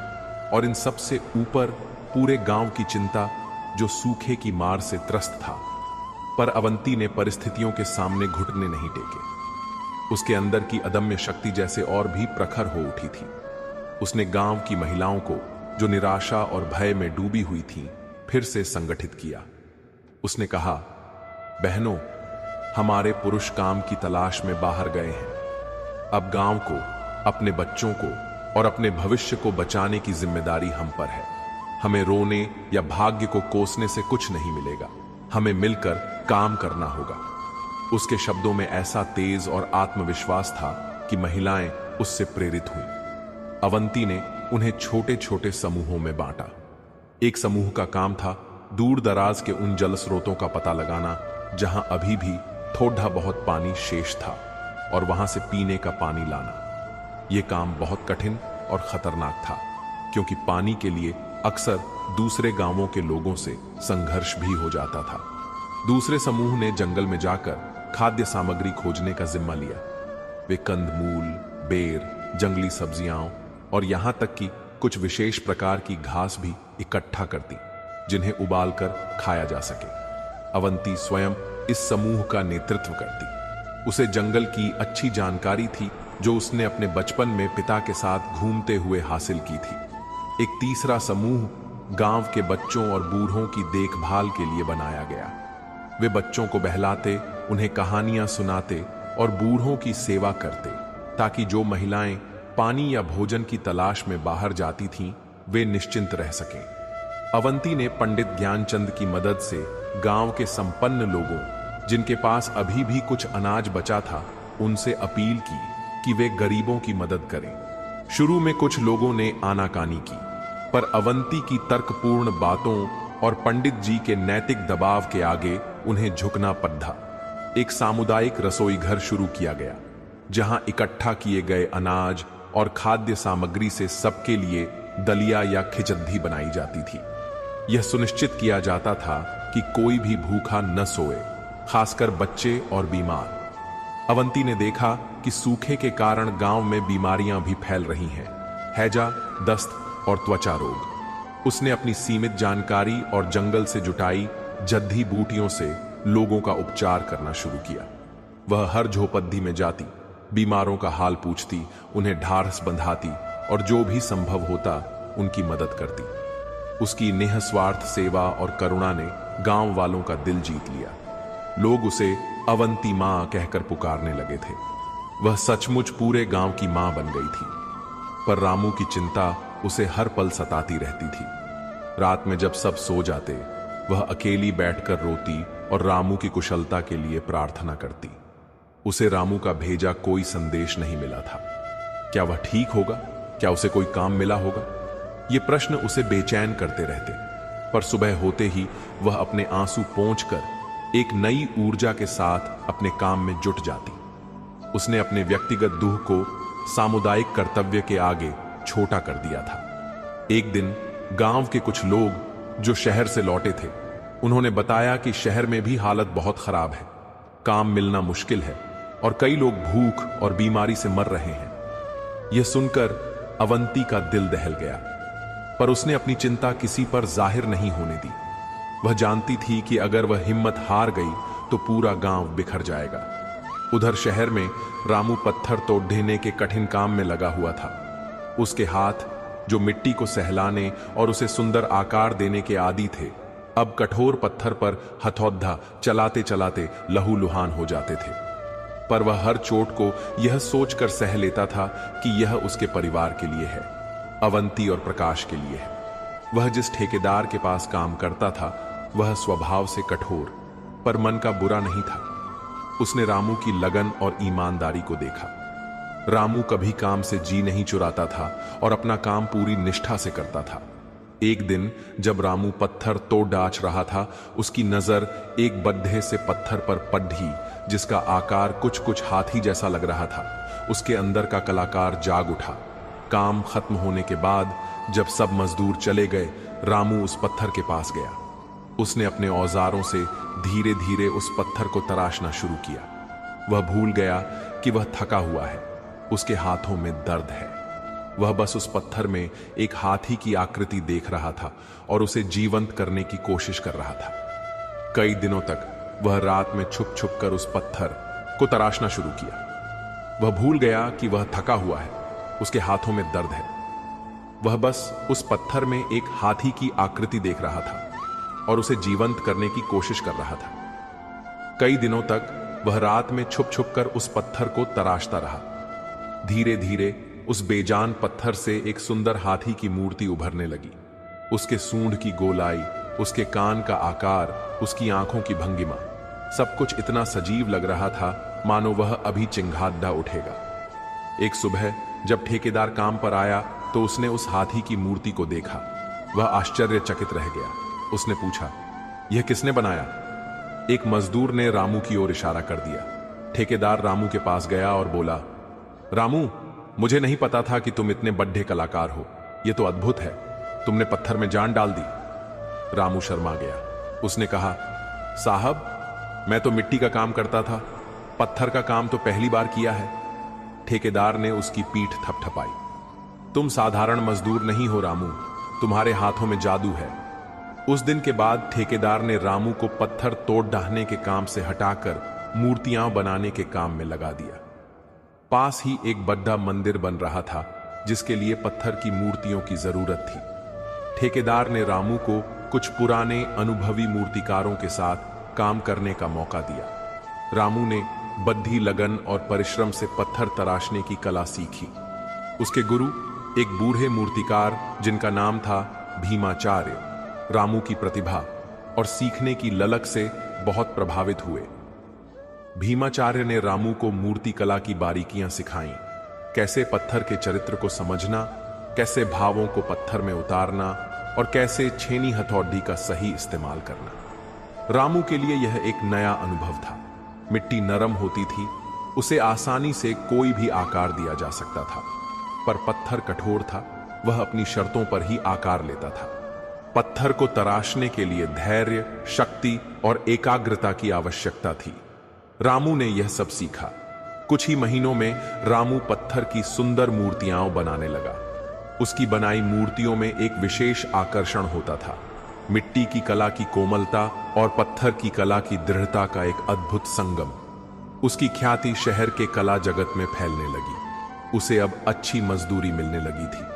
और इन सब से ऊपर पूरे गांव की चिंता जो सूखे की मार से त्रस्त था। पर अवंती ने परिस्थितियों के सामने घुटने नहीं टेके। उसके अंदर की अदम्य शक्ति जैसे और भी प्रखर हो उठी थी। उसने गांव की महिलाओं को, जो निराशा और भय में डूबी हुई थीं, फिर से संगठित किया। उसने कहा, बहनों, हमारे पुरुष काम की तलाश में बाहर गए हैं। अब गांव को, अपने बच्चों को और अपने भविष्य को बचाने की जिम्मेदारी हम पर है। हमें रोने या भाग्य को कोसने से कुछ नहीं मिलेगा। हमें मिलकर काम करना होगा। उसके शब्दों में ऐसा तेज और आत्मविश्वास था कि महिलाएं उससे प्रेरित हुईं। अवंती ने उन्हें छोटे छोटे समूहों में बांटा। एक समूह का काम था दूर दराज के उन जल स्रोतों का पता लगाना जहां अभी भी थोड़ा बहुत पानी शेष था, और वहां से पीने का पानी लाना। यह काम बहुत कठिन और खतरनाक था, क्योंकि पानी के लिए अक्सर दूसरे गांवों के लोगों से संघर्ष भी हो जाता था। दूसरे समूह ने जंगल में जाकर खाद्य सामग्री खोजने का जिम्मा लिया। वे कंदमूल, बेर, जंगली सब्जियां और यहां तक कि कुछ विशेष प्रकार की घास भी इकट्ठा करती, जिन्हें उबालकर खाया जा सके। अवंती स्वयं इस समूह का नेतृत्व करती। उसे जंगल की अच्छी जानकारी थी, जो उसने अपने बचपन में पिता के साथ घूमते हुए हासिल की थी। एक तीसरा समूह गांव के बच्चों और बूढ़ों की देखभाल के लिए बनाया गया। वे बच्चों को बहलाते, उन्हें कहानियां सुनाते और बूढ़ों की सेवा करते, ताकि जो महिलाएं पानी या भोजन की तलाश में बाहर जाती थीं, वे निश्चिंत रह सकें। अवंती ने पंडित ज्ञानचंद की मदद से गांव के संपन्न लोगों, जिनके पास अभी भी कुछ अनाज बचा था, उनसे अपील की कि वे गरीबों की मदद करें। शुरू में कुछ लोगों ने आनाकानी की, पर अवंती की तर्कपूर्ण बातों और पंडित जी के नैतिक दबाव के आगे उन्हें झुकना पड़ा। एक सामुदायिक रसोई घर शुरू किया गया, जहां इकट्ठा किए गए अनाज और खाद्य सामग्री से सबके लिए दलिया या खिचड़ी बनाई जाती थी। यह सुनिश्चित किया जाता था कि कोई भी भूखा न सोए, खासकर बच्चे और बीमार। अवंती ने देखा कि सूखे के कारण गांव में बीमारियां भी फैल रही हैं, हैजा, दस्त और त्वचा रोग। उसने अपनी सीमित जानकारी और जंगल से जुटाई जद्दी बूटियों से लोगों का उपचार करना शुरू किया। वह हर झोपड़ी में जाती, बीमारों का हाल पूछती, उन्हें ढाढ़स बंधाती और जो भी संभव होता उनकी मदद करती। उसकी निःस्वार्थ सेवा और करुणा ने गांव वालों का दिल जीत लिया। लोग उसे अवंती मां कहकर पुकारने लगे थे। वह सचमुच पूरे गांव की मां बन गई थी। पर रामू की चिंता उसे हर पल सताती रहती थी। रात में जब सब सो जाते, वह अकेली बैठकर रोती और रामू की कुशलता के लिए प्रार्थना करती। उसे रामू का भेजा कोई संदेश नहीं मिला था। क्या वह ठीक होगा? क्या उसे कोई काम मिला होगा? ये प्रश्न उसे बेचैन करते रहते। पर सुबह होते ही वह अपने आंसू पोंछकर एक नई ऊर्जा के साथ अपने काम में जुट जाती। उसने अपने व्यक्तिगत दुख को सामुदायिक कर्तव्य के आगे छोटा कर दिया था। एक दिन गांव के कुछ लोग जो शहर से लौटे थे, उन्होंने बताया कि शहर में भी हालत बहुत खराब है, काम मिलना मुश्किल है और कई लोग भूख और बीमारी से मर रहे हैं। यह सुनकर अवंती का दिल दहल गया, पर उसने अपनी चिंता किसी पर जाहिर नहीं होने दी। वह जानती थी कि अगर वह हिम्मत हार गई तो पूरा गांव बिखर जाएगा। उधर शहर में रामू पत्थर तोड़ ढेने के कठिन काम में लगा हुआ था। उसके हाथ, जो मिट्टी को सहलाने और उसे सुंदर आकार देने के आदी थे, अब कठोर पत्थर पर हथौड़ा चलाते चलाते लहूलुहान हो जाते थे। पर वह हर चोट को यह सोचकर सह लेता था कि यह उसके परिवार के लिए है, अवंती और प्रकाश के लिए है। वह जिस ठेकेदार के पास काम करता था वह स्वभाव से कठोर पर मन का बुरा नहीं था। उसने रामू की लगन और ईमानदारी को देखा। रामू कभी काम से जी नहीं चुराता था और अपना काम पूरी निष्ठा से करता था। एक दिन जब रामू पत्थर तोड़ डाच रहा था, उसकी नजर एक बड्ढे से पत्थर पर पड़ी जिसका आकार कुछ कुछ हाथी जैसा लग रहा था। उसके अंदर का कलाकार जाग उठा। काम खत्म होने के बाद जब सब मजदूर चले गए, रामू उस पत्थर के पास गया। उसने अपने औजारों से धीरे धीरे उस पत्थर को तराशना शुरू किया। वह भूल गया कि वह थका हुआ है, उसके हाथों में दर्द है। वह बस उस पत्थर में एक हाथी की आकृति देख रहा था और उसे जीवंत करने की कोशिश कर रहा था। कई दिनों तक वह रात में छुप छुप कर उस पत्थर को तराशना शुरू किया। वह भूल गया कि वह थका हुआ है, उसके हाथों में दर्द है। वह बस उस पत्थर में एक हाथी की आकृति देख रहा था और उसे जीवंत करने की कोशिश कर रहा था। कई दिनों तक वह रात में छुप छुप कर उस पत्थर को तराशता रहा। धीरे धीरे उस बेजान पत्थर से एक सुंदर हाथी की मूर्ति उभरने लगी। उसके सूंड की गोलाई, उसके कान का आकार, उसकी आंखों की भंगिमा, सब कुछ इतना सजीव लग रहा था मानो वह अभी चिंगाड़ा उठेगा। एक सुबह जब ठेकेदार काम पर आया तो उसने उस हाथी की मूर्ति को देखा। वह आश्चर्यचकित रह गया। उसने पूछा, यह किसने बनाया? एक मजदूर ने रामू की ओर इशारा कर दिया। ठेकेदार रामू के पास गया और बोला, रामू, मुझे नहीं पता था कि तुम इतने बड्ढे कलाकार हो। यह तो अद्भुत है, तुमने पत्थर में जान डाल दी। रामू शर्मा गया। उसने कहा, साहब, मैं तो मिट्टी का काम करता था, पत्थर का काम तो पहली बार किया है। ठेकेदार ने उसकी पीठ थपथपाई। तुम साधारण मजदूर नहीं हो रामू, तुम्हारे हाथों में जादू है। उस दिन के बाद ठेकेदार ने रामू को पत्थर तोड़ ढाहने के काम से हटाकर मूर्तियां बनाने के काम में लगा दिया। पास ही एक बड़ा मंदिर बन रहा था जिसके लिए पत्थर की मूर्तियों की जरूरत थी। ठेकेदार ने रामू को कुछ पुराने अनुभवी मूर्तिकारों के साथ काम करने का मौका दिया। रामू ने बद्धी लगन और परिश्रम से पत्थर तराशने की कला सीखी। उसके गुरु एक बूढ़े मूर्तिकार जिनका नाम था भीमाचार्य, रामू की प्रतिभा और सीखने की ललक से बहुत प्रभावित हुए। भीमाचार्य ने रामू को मूर्ति कला की बारीकियां सिखाईं, कैसे पत्थर के चरित्र को समझना, कैसे भावों को पत्थर में उतारना और कैसे छेनी हथौड़ी का सही इस्तेमाल करना। रामू के लिए यह एक नया अनुभव था। मिट्टी नरम होती थी, उसे आसानी से कोई भी आकार दिया जा सकता था, पर पत्थर कठोर था, वह अपनी शर्तों पर ही आकार लेता था। पत्थर को तराशने के लिए धैर्य, शक्ति और एकाग्रता की आवश्यकता थी। रामू ने यह सब सीखा। कुछ ही महीनों में रामू पत्थर की सुंदर मूर्तियां बनाने लगा। उसकी बनाई मूर्तियों में एक विशेष आकर्षण होता था, मिट्टी की कला की कोमलता और पत्थर की कला की दृढ़ता का एक अद्भुत संगम। उसकी ख्याति शहर के कला जगत में फैलने लगी। उसे अब अच्छी मजदूरी मिलने लगी थी।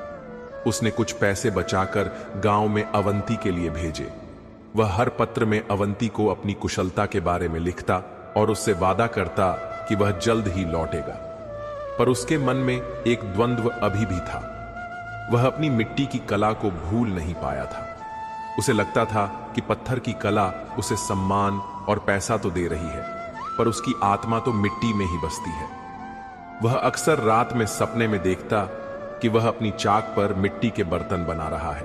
उसने कुछ पैसे बचाकर गांव में अवंती के लिए भेजे। वह हर पत्र में अवंती को अपनी कुशलता के बारे में लिखता और उससे वादा करता कि वह जल्द ही लौटेगा। पर उसके मन में एक द्वंद्व अभी भी था। वह अपनी मिट्टी की कला को भूल नहीं पाया था। उसे लगता था कि पत्थर की कला उसे सम्मान और पैसा तो दे रही है, पर उसकी आत्मा तो मिट्टी में ही बसती है। वह अक्सर रात में सपने में देखता कि वह अपनी चाक पर मिट्टी के बर्तन बना रहा है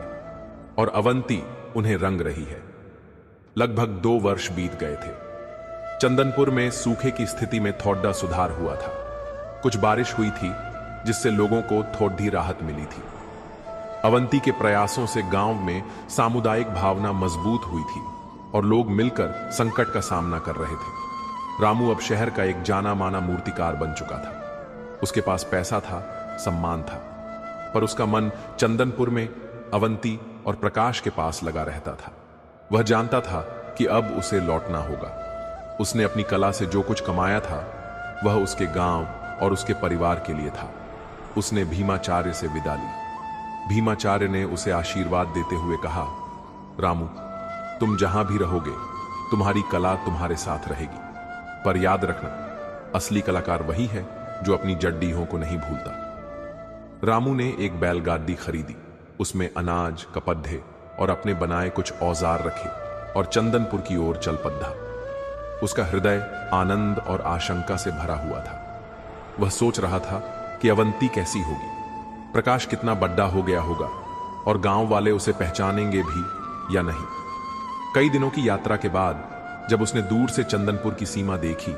और अवंती उन्हें रंग रही है। लगभग 2 वर्ष बीत गए थे। चंदनपुर में सूखे की स्थिति में थोड़ा सुधार हुआ था। कुछ बारिश हुई थी जिससे लोगों को थोड़ी राहत मिली थी। अवंती के प्रयासों से गांव में सामुदायिक भावना मजबूत हुई थी और लोग मिलकर संकट का सामना कर रहे थे। रामू अब शहर का एक जाना माना मूर्तिकार बन चुका था। उसके पास पैसा था, सम्मान था, पर उसका मन चंदनपुर में अवंती और प्रकाश के पास लगा रहता था। वह जानता था कि अब उसे लौटना होगा। उसने अपनी कला से जो कुछ कमाया था वह उसके गांव और उसके परिवार के लिए था। उसने भीमाचार्य से विदा ली। भीमाचार्य ने उसे आशीर्वाद देते हुए कहा, रामू, तुम जहां भी रहोगे तुम्हारी कला तुम्हारे साथ रहेगी, पर याद रखना असली कलाकार वही है जो अपनी जड्डीयों को नहीं भूलता। रामू ने एक बैलगाड़ी खरीदी, उसमें अनाज, कपड्ढे और अपने बनाए कुछ औजार रखे और चंदनपुर की ओर चल पड़ा। उसका हृदय आनंद और आशंका से भरा हुआ था। वह सोच रहा था कि अवंती कैसी होगी, प्रकाश कितना बड़ा हो गया होगा और गांव वाले उसे पहचानेंगे भी या नहीं। कई दिनों की यात्रा के बाद जब उसने दूर से चंदनपुर की सीमा देखी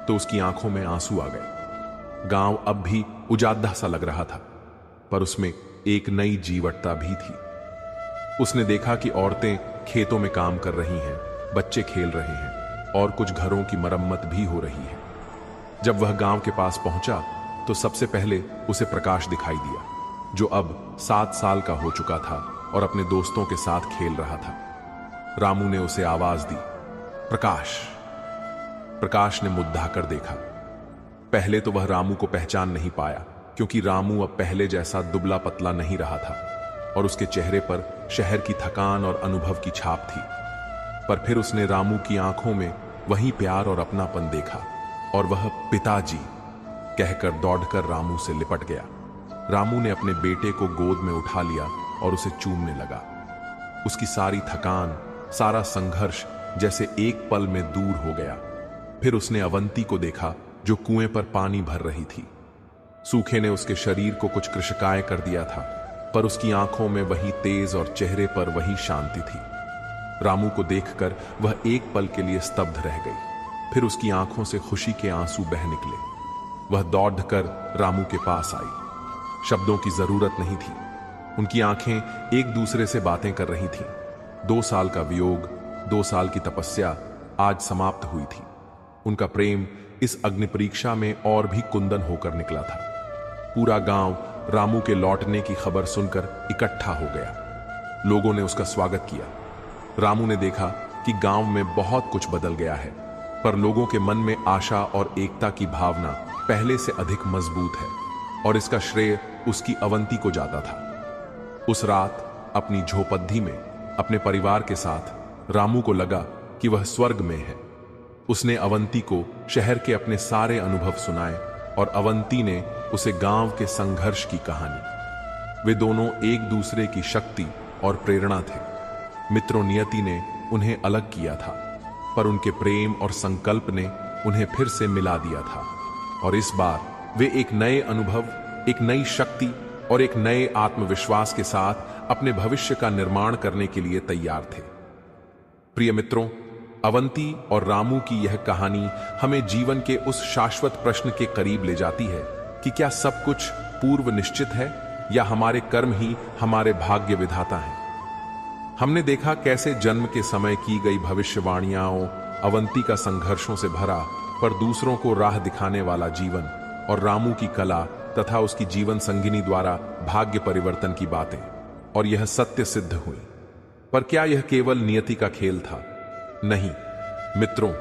तो उसकी आंखों में आंसू आ गए। गांव अब भी उजादा सा लग रहा था, पर उसमें एक नई जीवटता भी थी। उसने देखा कि औरतें खेतों में काम कर रही हैं, बच्चे खेल रहे हैं और कुछ घरों की मरम्मत भी हो रही है। जब वह गांव के पास पहुंचा तो सबसे पहले उसे प्रकाश दिखाई दिया, जो अब 7 साल का हो चुका था और अपने दोस्तों के साथ खेल रहा था। रामू ने उसे आवाज दी, प्रकाश। प्रकाश ने मुद्दा कर देखा। पहले तो वह रामू को पहचान नहीं पाया, क्योंकि रामू अब पहले जैसा दुबला पतला नहीं रहा था और उसके चेहरे पर शहर की थकान और अनुभव की छाप थी। पर फिर उसने रामू की आंखों में वही प्यार और अपनापन देखा और वह पिताजी कहकर दौड़कर रामू से लिपट गया। रामू ने अपने बेटे को गोद में उठा लिया और उसे चूमने लगा। उसकी सारी थकान, सारा संघर्ष जैसे एक पल में दूर हो गया। फिर उसने अवंती को देखा जो कुएं पर पानी भर रही थी। सूखे ने उसके शरीर को कुछ कृशकाय कर दिया था, पर उसकी आंखों में वही तेज और चेहरे पर वही शांति थी। रामू को देखकर वह एक पल के लिए स्तब्ध रह गई। फिर उसकी आंखों से खुशी के आंसू बह निकले। वह दौड़कर रामू के पास आई। शब्दों की जरूरत नहीं थी। उनकी आंखें एक दूसरे से बातें कर रही थीं। 2 साल का वियोग, 2 साल की तपस्या आज समाप्त हुई थी। उनका प्रेम इस अग्नि परीक्षा में और भी कुंदन होकर निकला था। पूरा गांव रामू के लौटने की खबर सुनकर इकट्ठा हो गया। लोगों ने उसका स्वागत किया। रामू ने देखा कि गांव में बहुत कुछ बदल गया है, पर लोगों के मन में आशा और एकता की भावना पहले से अधिक मजबूत है और इसका श्रेय उसकी अवंती को जाता था। उस रात अपनी झोपड़ी में अपने परिवार के साथ रामू को लगा कि वह स्वर्ग में है। उसने अवंती को शहर के अपने सारे अनुभव सुनाए और अवंती ने उसे गांव के संघर्ष की कहानी। वे दोनों एक दूसरे की शक्ति और प्रेरणा थे। मित्रों, नियति ने उन्हें अलग किया था, पर उनके प्रेम और संकल्प ने उन्हें फिर से मिला दिया था। और इस बार वे एक नए अनुभव, एक नई शक्ति और एक नए आत्मविश्वास के साथ अपने भविष्य का निर्माण करने के लिए तैयार थे। प्रिय मित्रों, अवंती और रामू की यह कहानी हमें जीवन के उस शाश्वत प्रश्न के करीब ले जाती है कि क्या सब कुछ पूर्व निश्चित है या हमारे कर्म ही हमारे भाग्य विधाता हैं। हमने देखा कैसे जन्म के समय की गई भविष्यवाणियां, अवंती का संघर्षों से भरा पर दूसरों को राह दिखाने वाला जीवन, और रामू की कला तथा उसकी जीवन संगिनी द्वारा भाग्य परिवर्तन की बातें, और यह सत्य सिद्ध हुई। पर क्या यह केवल नियति का खेल था? नहीं मित्रों,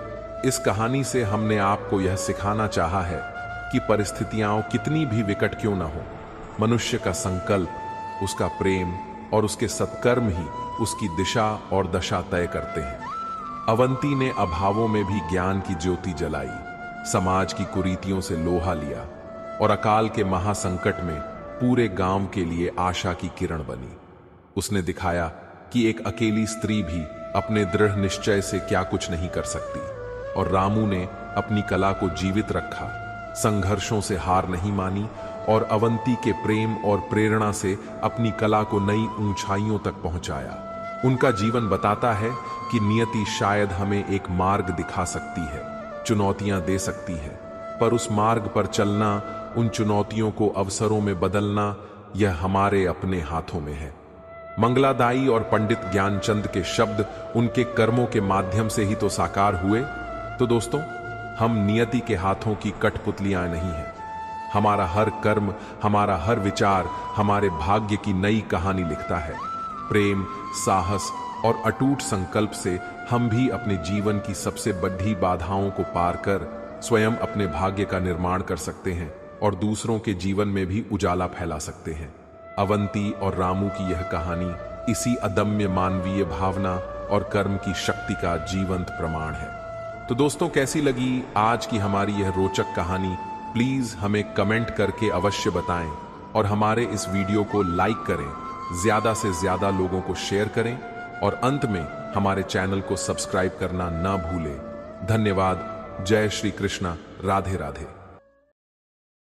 इस कहानी से हमने आपको यह सिखाना चाहा है कि परिस्थितियां कितनी भी विकट क्यों न हो, मनुष्य का संकल्प, उसका प्रेम और उसके सत्कर्म ही उसकी दिशा और दशा तय करते हैं। अवंती ने अभावों में भी ज्ञान की ज्योति जलाई, समाज की कुरीतियों से लोहा लिया और अकाल के महासंकट में पूरे गांव के लिए आशा की किरण बनी। उसने दिखाया कि एक अकेली स्त्री भी अपने दृढ़ निश्चय से क्या कुछ नहीं कर सकती, और रामू ने अपनी कला को जीवित रखा, संघर्षों से हार नहीं मानी और अवंती के प्रेम और प्रेरणा से अपनी कला को नई ऊंचाइयों तक पहुंचाया। उनका जीवन बताता है कि नियति शायद हमें एक मार्ग दिखा सकती है, चुनौतियां दे सकती है, पर उस मार्ग पर चलना, उन चुनौतियों को अवसरों में बदलना, यह हमारे अपने हाथों में है। मंगलादाई और पंडित ज्ञानचंद के शब्द उनके कर्मों के माध्यम से ही तो साकार हुए। तो दोस्तों, हम नियति के हाथों की कठपुतलियां नहीं हैं। हमारा हर कर्म, हमारा हर विचार हमारे भाग्य की नई कहानी लिखता है। प्रेम, साहस और अटूट संकल्प से हम भी अपने जीवन की सबसे बड़ी बाधाओं को पार कर स्वयं अपने भाग्य का निर्माण कर सकते हैं और दूसरों के जीवन में भी उजाला फैला सकते हैं। अवंती और रामू की यह कहानी इसी अदम्य मानवीय भावना और कर्म की शक्ति का जीवंत प्रमाण है। तो दोस्तों, कैसी लगी आज की हमारी यह रोचक कहानी? प्लीज हमें कमेंट करके अवश्य बताएं और हमारे इस वीडियो को लाइक करें, ज्यादा से ज्यादा लोगों को शेयर करें और अंत में हमारे चैनल को सब्सक्राइब करना ना भूलें। धन्यवाद। जय श्री कृष्णा। राधे राधे।